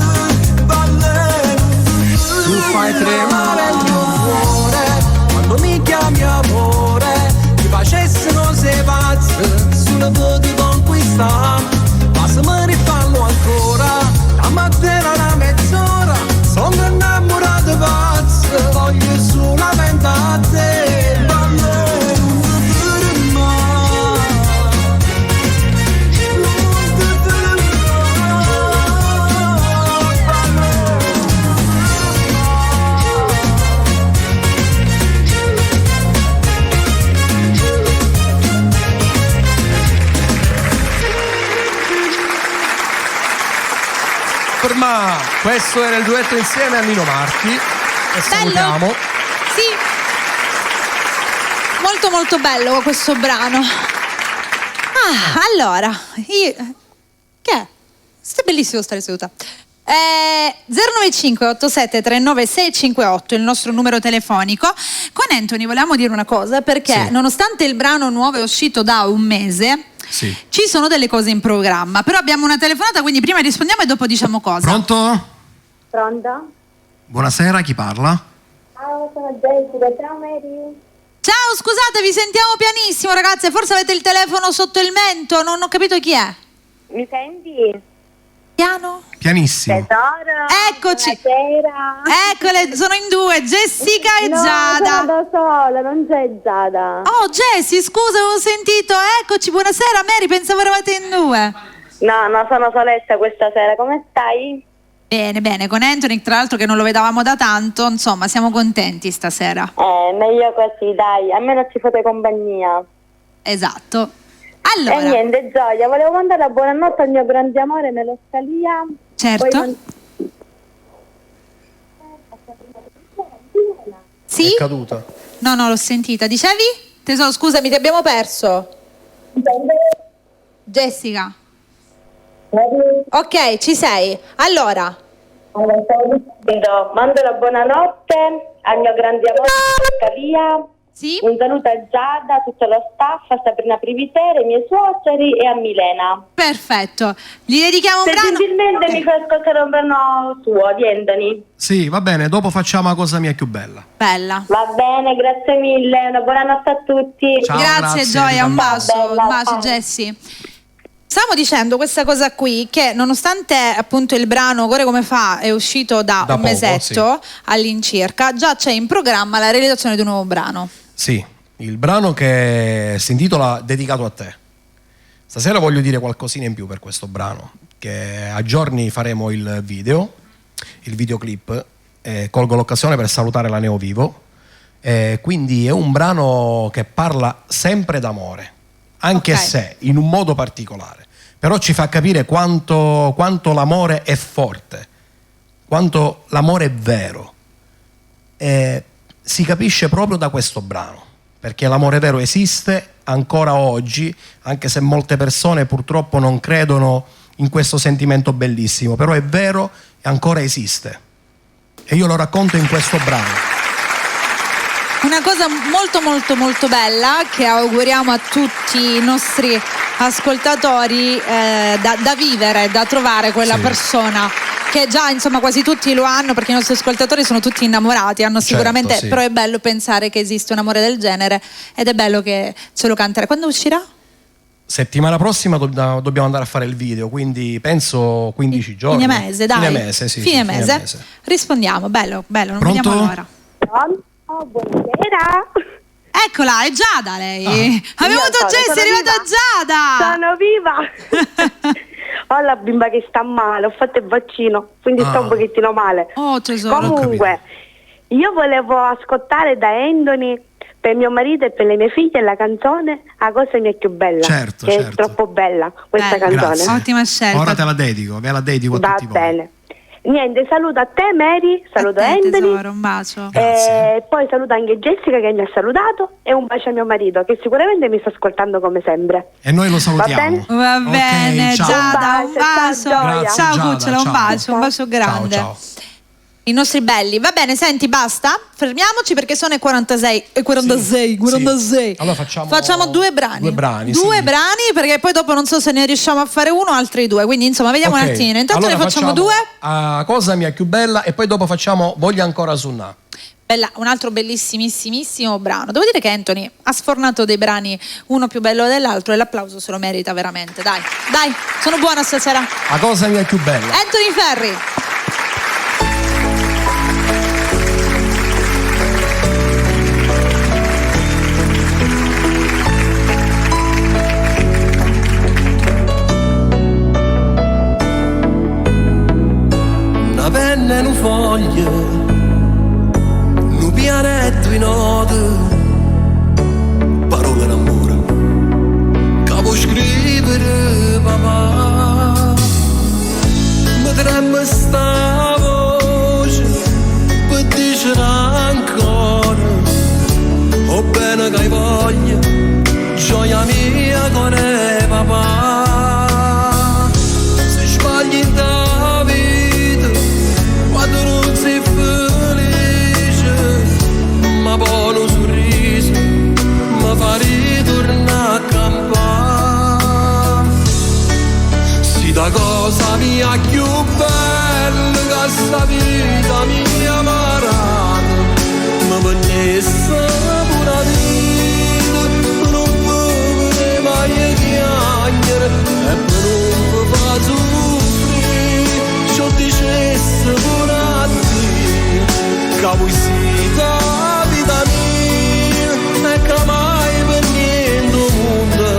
tu fai tremare il mio cuore, quando mi chiami amore, ti facessero sei pazzo, solo per ti conquistare, ma se mi rifallo ancora, la mattina una mezz'ora, sono innamorato pazzo, voglio solamente a te, balle non ti fermare, non ti Ma questo era il duetto insieme a Nino Marchi e salutiamo. Sì, molto molto bello questo brano. Allora, che è? È bellissimo stare seduta. 095 87 39 658 il nostro numero telefonico. Con Anthony volevamo dire una cosa, perché nonostante il brano nuovo è uscito da un mese, ci sono delle cose in programma, però abbiamo una telefonata, quindi prima rispondiamo e dopo diciamo cosa. Pronto? Pronto? Buonasera, chi parla? Ciao, sono Jessica, ciao Mary. Ciao, scusate, vi sentiamo pianissimo ragazze, forse avete il telefono sotto il mento, non ho capito chi è. Mi senti? Piano? Pianissimo. Tesoro. Eccoci. Buonasera. Eccole, sono in due, Jessica e No, Giada. sono da sola, non c'è Giada. Oh Jessi, scusa, avevo sentito. Eccoci, buonasera Mary, pensavo eravate in due. No, sono soletta questa sera, come stai? Bene, bene, con Anthony tra l'altro che non lo vedavamo da tanto, insomma siamo contenti stasera. Meglio così, dai, almeno ci fate compagnia. Esatto. Allora. E niente, Gioia, volevo mandare la buonanotte al mio grande amore nell'Osteria. Certo. Sì? È caduta. No, l'ho sentita. Dicevi? Tesoro, scusami, ti abbiamo perso. Jessica. Ok, ci sei. Allora. Mando la buonanotte al mio grande amore nell'Osteria. Sì? Un saluto a Giada, a tutto lo staff, a Sabrina Privitere, ai miei suoceri e a Milena. Perfetto. Gli dedichiamo un Se brano. gentilmente mi fai ascoltare un brano tuo di Anthony. Sì, va bene, dopo facciamo la cosa mia più bella. Bella. Va bene, grazie mille, una buonanotte a tutti. Ciao, grazie Gioia, un bacio, Bella, un bacio ciao. Jessie. Stavo dicendo questa cosa qui, che nonostante appunto il brano Cuore come fa è uscito da un poco, mesetto all'incirca, già c'è in programma la realizzazione di un nuovo brano. Sì, il brano che si intitola Dedicato a te. Stasera voglio dire qualcosina in più per questo brano, che a giorni faremo il videoclip, colgo l'occasione per salutare la Neo Vivo, quindi è un brano che parla sempre d'amore, anche se in un modo particolare, però ci fa capire quanto l'amore è forte, quanto l'amore è vero. Si capisce proprio da questo brano, perché l'amore vero esiste ancora oggi, anche se molte persone purtroppo non credono in questo sentimento bellissimo, però è vero e ancora esiste. E io lo racconto in questo brano. Una cosa molto molto molto bella che auguriamo a tutti i nostri ascoltatori da vivere, da trovare quella persona che già insomma quasi tutti lo hanno, perché i nostri ascoltatori sono tutti innamorati, hanno sicuramente, però è bello pensare che esiste un amore del genere ed è bello che ce lo canterà. Quando uscirà? Settimana prossima dobbiamo andare a fare il video, quindi penso 15 giorni. Fine mese, dai. Fine mese, sì. Fine mese. Rispondiamo, bello, non Pronto? vediamo l'ora. Pronto? Buonasera. Eccola, è Giada lei. Abbiamo avuto Jessie, è arrivata Giada. Sono viva. Ho la bimba che sta male, ho fatto il vaccino, quindi sto un pochettino male. Oh tesoro. Comunque, io volevo ascoltare da Anthony per mio marito e per le mie figlie la canzone A cosa mia più bella. Certo, è troppo bella questa canzone. Grazie. Ottima scelta. Ora te la dedico, ve la dedico a Va tutti voi. bene. Niente, saluto a te Mary, saluto A te, Anthony. tesoro, un bacio. Grazie. Poi saluto anche Jessica che mi ha salutato e un bacio a mio marito che sicuramente mi sta ascoltando come sempre. E noi lo salutiamo. Va Ok, bene, ciao. Giada, un Un bacio, bacio. ciao, Gioia. Grazie, Ciao Giada, cucciola, un ciao. bacio, un bacio grande. Ciao. I nostri belli. Va bene, senti, basta. Fermiamoci perché sono i 46. E 46, 46. Allora facciamo due brani. due brani, Due sì. brani, perché poi dopo non so se ne riusciamo a fare uno o altri due. Quindi, insomma, vediamo Ok, un attimo. Intanto allora ne facciamo due. Cosa mia più bella e poi dopo facciamo Voglio ancora suonare. Bella, un altro bellissimissimo brano. Devo dire che Anthony ha sfornato dei brani uno più bello dell'altro e l'applauso se lo merita veramente. Dai, sono buona stasera. La cosa mia più bella. Anthony Ferri. Una penna e una foglia, un pianetto in note, parole d'amore, che può scrivere papà. Mi trema sta voce, per dire ancora, ho bene che hai voglia, gioia mia con il papà. Se sbagli in ta vita, quando non sei felice, ma buono sorriso, mi fa ritornare a campare. Si da cosa mia più bella che sta vita mia marata, ma per nessa pura vita, non può mai chiamare e per non fa soffrire, ciò dicesse pure a te, che voi siete la vita mia e che mai per niente mondo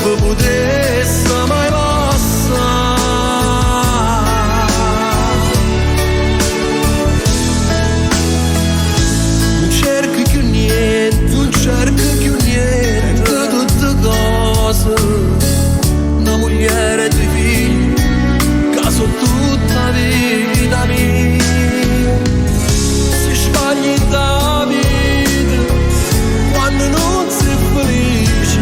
vi potesse mai passare. Non cerco più niente, non cerco più niente, tutte cose, una moglie e due figli, che sono tutta vita mia. Si sbagli da vita, quando non sei felice,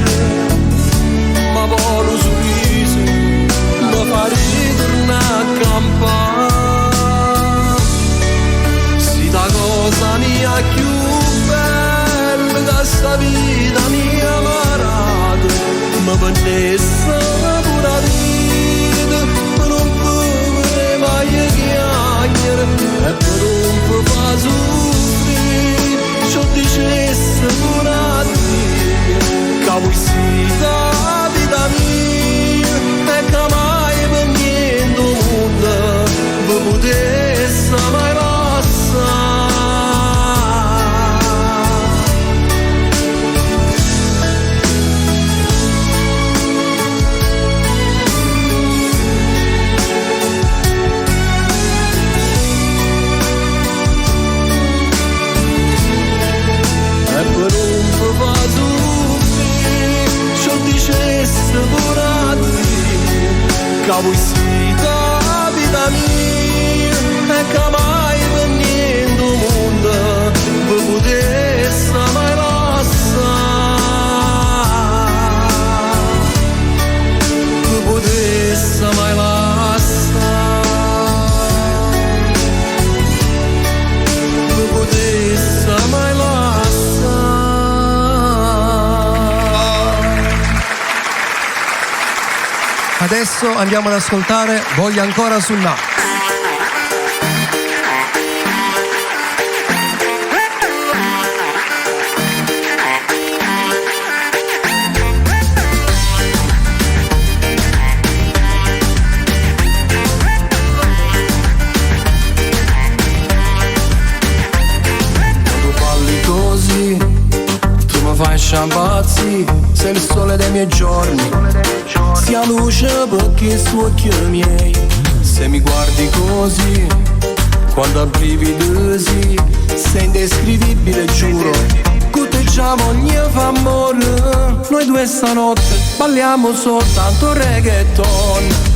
ma buono sorriso, mi fa ritornare a campare. Si da cosa mia più bella che sta vita mia marata, ma per nessa pura vita, non può mai chiamare e per non fa soffrire, ciò dicesse pure a te, che voi siete la vita mia e che mai per niente mondo vi potesse mai passare. E per non fa soffrire, ciò dicesse pure a te, che voi siete la vita mia e che mai per niente mondo vi potesse mai passare, vi potesse mai passare, vi potesse mai passare. Adesso andiamo ad ascoltare Voglio ancora suonare. Quando parli così, tu mi fai sciampazzi, sei il sole dei miei giorni, sia luce perché su occhi miei. Se mi guardi così, quando abbrividi, sei indescrivibile, giuro. Cuteggiamo ogni amore, noi due stanotte balliamo soltanto reggaeton.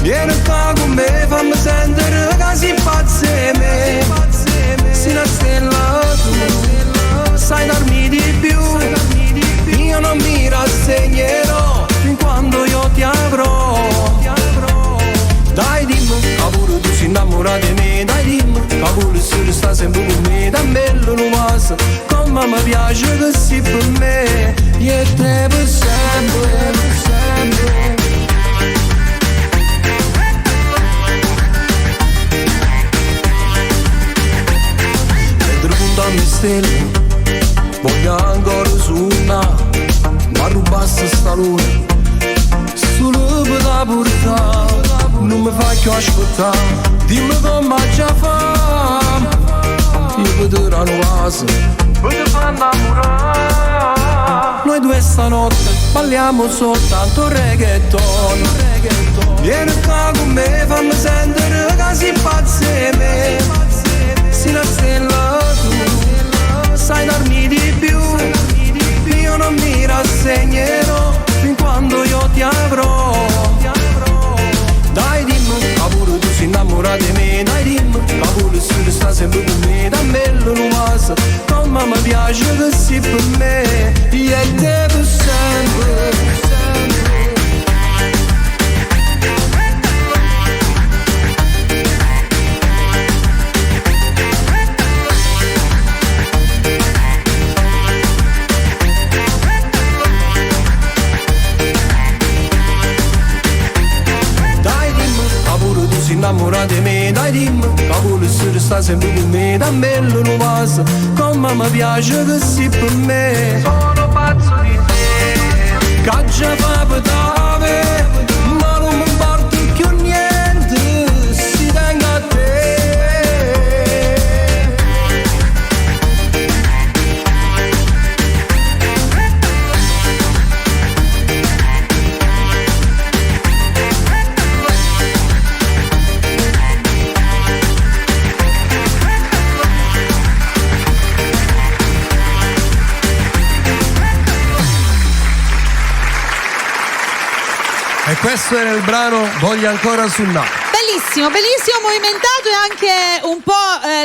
Vieni qua con me, fammi sentire che si pazzi me. Si una stella tu, sai darmi di più. Io non mi rassegnerò fin quando io ti avrò. Dai dimmi, pure tu sei innamorata di me. Dai dimmi, pure se tu stai sempre con me. Da bello non passa, come mi piace che sei per me. E te per sempre, per sempre. Dammi stelle, voglio ancora suonare, ma rubasse sta luna, solo per la portare, non mi fai più aspettare, dimmi come già fame, io per te la casa, per te far innamorare. Noi due stanotte balliamo soltanto reggaeton, vieni qua con me, fammi sentire che si pazzi me, si la stella tu, sai darmi di più, io non mi rassegnerò fin quando io ti avrò. Dai dimmi, pure tu sei innamorata di me. Dai dimmi, pure se tu stai sempre con me. Da bello non passa, come mi piace che sei per me. Io e te per sempre. Innamorata di me, dai dimmi, pure se tu stai sempre con me. Da bello non passa, come mi piace che sei per me. Sono pazzo di te, che già fa per te, ma non mi importa più niente, si tenga a te. E questo era il brano Voglio ancora suonare. Bellissimo, bellissimo, movimentato e anche un po'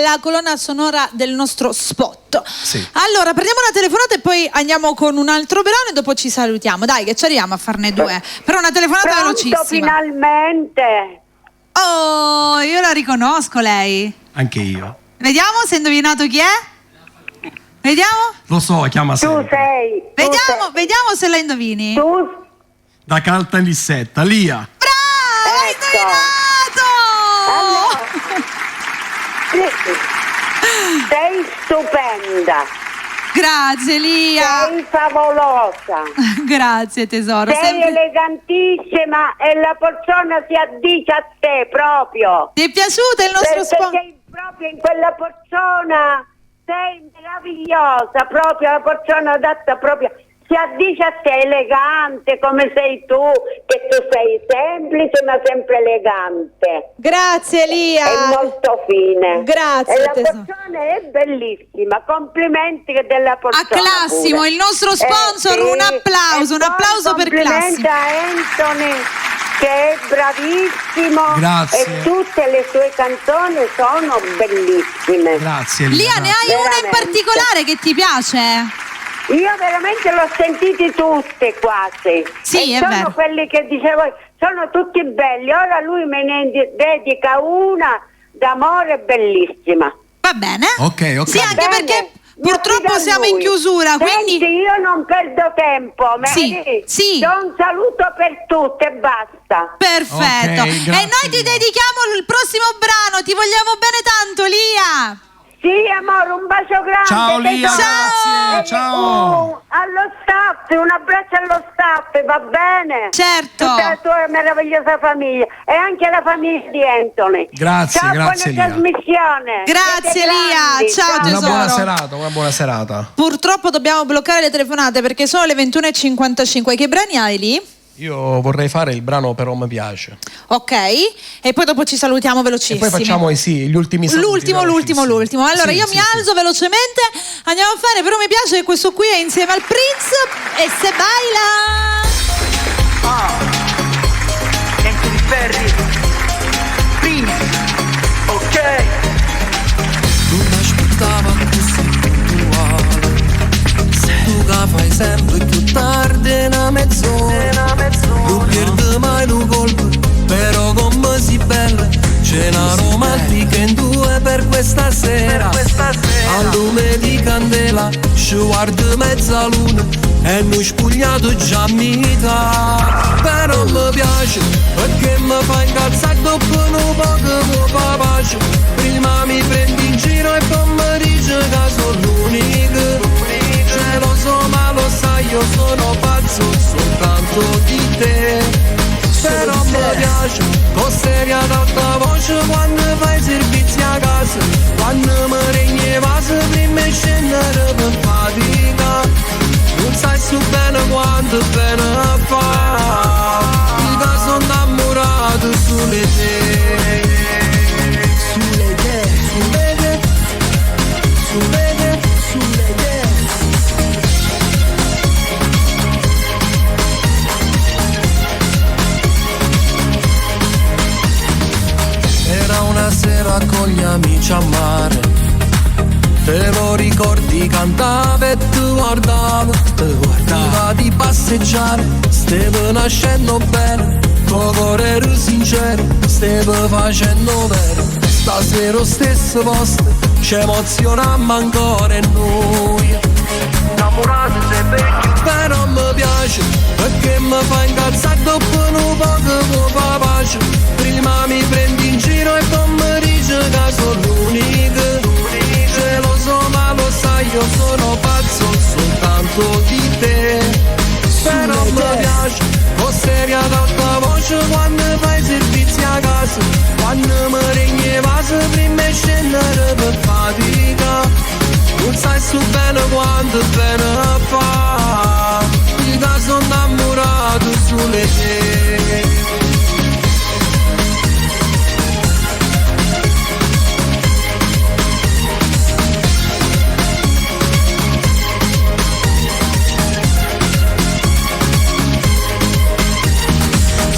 la colonna sonora del nostro spot. Sì. Allora, prendiamo una telefonata e poi andiamo con un altro brano e dopo ci salutiamo. Dai, che ci arriviamo a farne due. Però una telefonata Pronto, velocissima. finalmente. Oh, io la riconosco lei. Anche io. Vediamo se ha indovinato chi è. Vediamo? Lo so, chiama Tu sempre. sei. Vediamo se la indovini. Tu Da Caltanissetta, Lia. Bravo, hai indovinato! sei stupenda. Grazie Lia. Sei favolosa. Grazie tesoro. Sei Sempre... elegantissima e la persona si addice a te proprio. Ti è piaciuto il nostro Perché spot? sei proprio in quella persona, sei meravigliosa, proprio la persona adatta proprio. Si addice a te, elegante come sei tu, che tu sei semplice ma sempre elegante. Grazie Lia. È molto fine. Grazie, E la tesoro. persona è bellissima. Complimenti della persona. A Classimo, pure. il nostro sponsor, Sì. un applauso per Complimenti Classimo. a Anthony che è bravissimo. Grazie. E tutte le sue canzoni sono bellissime. Grazie Lia, ne hai una in Veramente. particolare che ti piace? Io veramente l'ho sentiti tutte quasi. Sì, e è sono vero. quelli che dicevo, sono tutti belli. Ora lui me ne dedica una d'amore bellissima. Va bene? Ok. Sì, anche Bene, perché mi purtroppo affido a siamo in lui. chiusura, quindi... Senti, io non perdo tempo. Sì, sì. Do un saluto per tutte e basta. Perfetto. Ok, E grazie, noi ti Lia. dedichiamo il prossimo brano, ti vogliamo bene tanto Lia. Sì, amore, un bacio grande. Ciao, Lia, tesoro. grazie, E ciao. allo staff, un abbraccio allo staff, va bene? Certo. Tutta la tua meravigliosa famiglia e anche la famiglia di Anthony. Grazie, Ciao, grazie, buona Lia. trasmissione. Grazie, Siete Lia. grandi. Ciao, Una tesoro. buona serata. Purtroppo dobbiamo bloccare le telefonate perché sono le 21:55. Che brani hai lì? Io vorrei fare il brano Però mi piace. Ok, e poi dopo ci salutiamo velocissimi. E poi facciamo gli ultimi saluti. L'ultimo. Allora Sì, io sì, mi sì. alzo velocemente, andiamo a fare Però mi piace che questo qui è insieme al Prince e se baila. Verdi, Prince, ok. Non mi aspettavo così puntuale, tu che fai sempre più tardi una mezz'ora. Non perdo mai un colpo, però come si bella, c'è una romantica in due per questa sera. A lume di candela, ci guardo mezzaluna e non spugliato già mita. Però mi piace perché mi fa incazzare dopo un po' che mi pace. Prima mi prendi in giro e poi mi dice che sono l'unico. Ce lo so ma lo sai, io sono pazzo soltanto di te. Però mi piace, con seria ad alta voce quando fai servizi a casa. Quando mi regni vaso prima di scendere per fatica. Non sai su bene quanto bene fa. Io sono innamorato sulle te. Sulle te, sulle te, sulle te, sulle te. Era una sera con gli amici a mare, te lo ricordi, cantava e tu guardavi, prima di passeggiare, stavo nascendo bene, tuo cuore era sincero, stavo facendo vero, stasera lo stesso posto, ci emozioniamo ancora e noi, innamorati sempre più. Però mi piace, perché mi fa incazzare dopo un po' che mi fa pace. Prima mi prendi in giro e poi mi dice che sono l'unico. Ce lo so ma lo sai, io sono pazzo soltanto di te. Però mi piace, con seria ad alta voce quando fai servizi a casa. Quando mi regni vaso prima di scendere per fatica. Non sai su bene quanto bene fa. Io sono innamorato sulle te.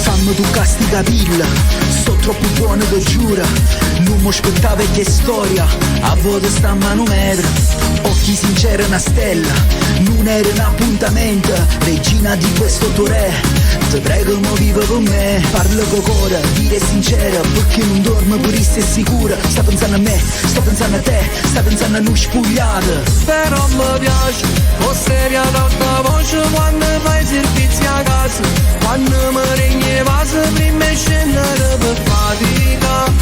Fammi tu casti capilla, sto troppo buono che giura. Non mi aspettavo che storia, a volte sta a mano metro. Occhi sinceri una stella, non era un appuntamento. Regina di questo tuo re, ti prego mo vivo con me. Parlo con cuore, dire sincera, perché non dormo pure se sicura. Sta pensando a me, sto pensando a te, sta pensando a noi spugliate. Però mi piace, con seria ad alta voce quando fai servizi a casa. Quando mi regni vaso prima di scendere per fatica.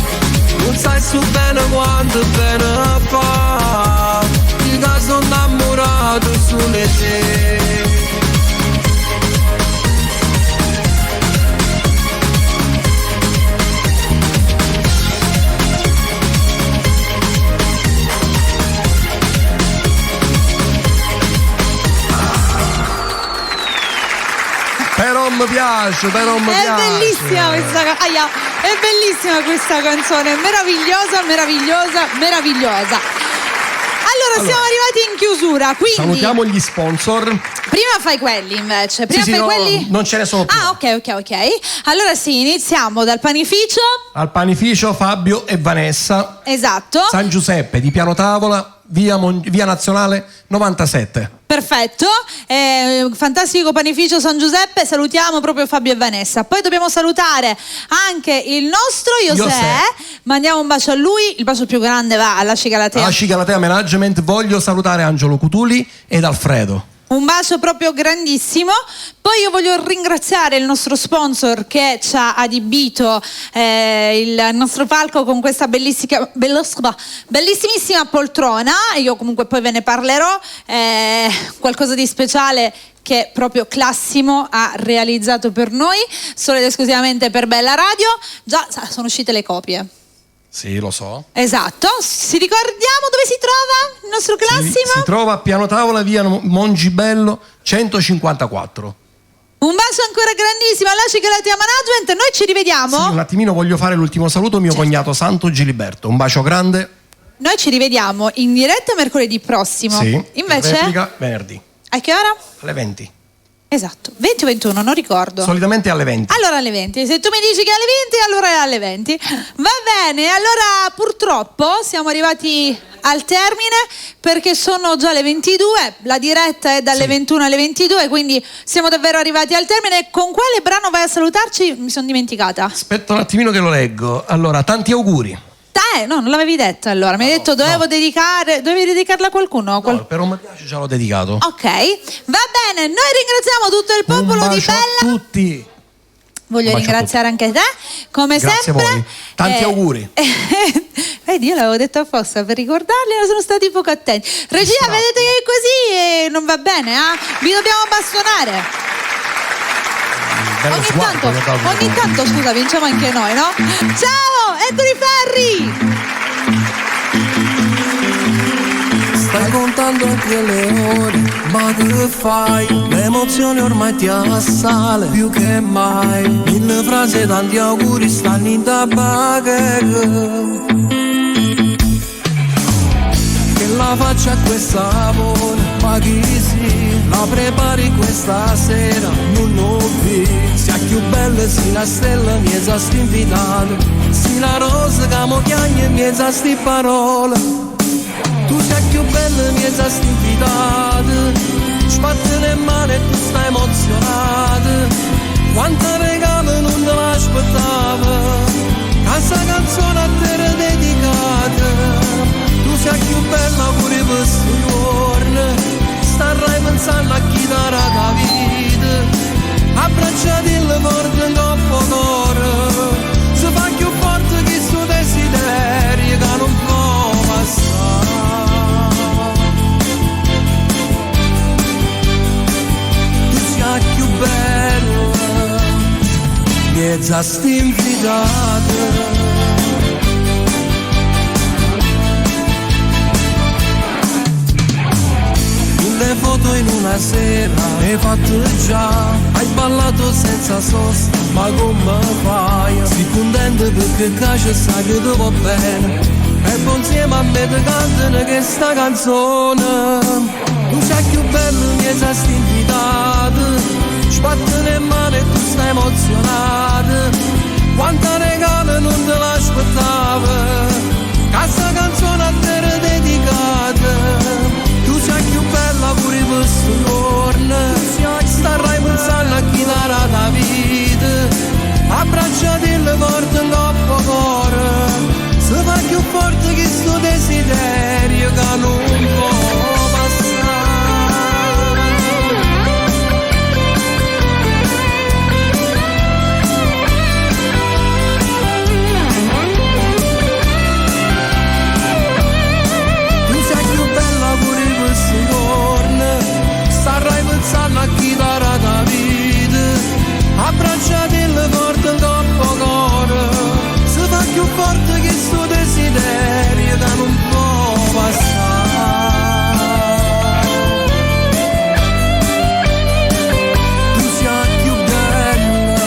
Non sai su bene quanto bene fa. Io sono innamorato sulle te. Però mi piace, però mi piace. È bellissima questa canzone, meravigliosa, meravigliosa, meravigliosa. Allora, siamo arrivati in chiusura, quindi salutiamo gli sponsor. Prima fai quelli invece, prima Sì, fai no, quelli. non ce ne sono più. Ah, ok. Allora sì, iniziamo dal panificio. Al panificio Fabio e Vanessa, Esatto. San Giuseppe di Piano Tavola, via Nazionale 97. Perfetto, fantastico panificio San Giuseppe, salutiamo proprio Fabio e Vanessa. Poi dobbiamo salutare anche il nostro José, mandiamo un bacio a lui, il bacio più grande va alla Cicalatea. Alla Cicalatea Management voglio salutare Angelo Cutuli ed Alfredo. Un bacio proprio grandissimo. Poi io voglio ringraziare il nostro sponsor che ci ha adibito il nostro palco con questa bellissimissima poltrona. Io comunque poi ve ne parlerò. Qualcosa di speciale che proprio Classimo ha realizzato per noi, solo ed esclusivamente per Bella Radio. Già sono uscite le copie. Sì, lo so. Esatto, ci ricordiamo dove si trova il nostro Classimo? Si trova a Piano Tavola, via Mongibello 154. Un bacio ancora grandissimo alla Cicalatea Management, noi ci rivediamo. Sì, un attimino voglio fare l'ultimo saluto, mio cognato Santo Giliberto, un bacio grande. Noi ci rivediamo in diretta mercoledì prossimo. Sì, invece replica venerdì. a che ora? Alle 20. Esatto, 20 o 21, non ricordo. Solitamente alle 20. Allora alle 20, se tu mi dici che è alle 20, allora è alle 20. Va bene, allora purtroppo siamo arrivati al termine perché sono già le 22, la diretta è dalle 21 alle 22, quindi siamo davvero arrivati al termine. Con quale brano vai a salutarci? Mi sono dimenticata. Aspetta un attimino che lo leggo. Allora, tanti auguri. No, non l'avevi detto allora. Mi hai detto dovevi dedicarla a qualcuno? No, per un mi piace già l'ho dedicato. Ok, va bene, noi ringraziamo tutto il popolo di Bella. A tutti. Voglio ringraziare anche te, come Grazie sempre. A voi. Tanti auguri. Vedi, io l'avevo detto apposta per ricordarli, ma sono stati poco attenti. Regia, vedete che così non va bene, vi dobbiamo bastonare. Ogni tanto, scusa, vinciamo anche noi, no? Ciao, Ettore Ferri! Stai contando anche le ore, ma che fai? L'emozione ormai ti assale più che mai. 1000 frasi, tanti auguri stanno in tabacca. Che la faccia a questa amore, ma chi si la prepari questa sera? Non ho visto. Sia più bella, si una stella, miezza sti invitato. Si una rosa che mo chiagna, miezza sti parole. Tu sei più bella, miezza sti invitato. Spattene in mano e tu stai emozionata. Quanta regalo non te l'aspettava. Questa canzone a te era dedicata. Tu sei più bella pure per questo giorno. Starai pensando a chi darà la vita. Abbracciati il forte in troppo cuore. Se fa più forte che suo desiderio che non può passare. Tu sei più bella, miezza sti invitata. Le foto in una sera hai fatto già, hai ballato senza sosta, ma come fai? Stai contento perché cace sai che ti va bene, e poi insieme a me ti cantano questa canzone. Tu sei più bello, miezza sti invitato, spattano in mano e tu stai emozionato. Quanta regalo non te l'aspettava, questa canzone a te era dedicata. Tu sei più bella pure per questo giorno. Starai pensando a chi darà la vita. Abbracciati il forte in troppo cuore. Se fa più forte che sto desiderio che non può passare. Starai pensando a chi darà la vita. Abbracciati il forte in troppo cuore. Se fa più forte che sto desiderio che non può passare. Tu sei più bella,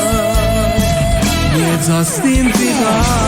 miezza sti invitata.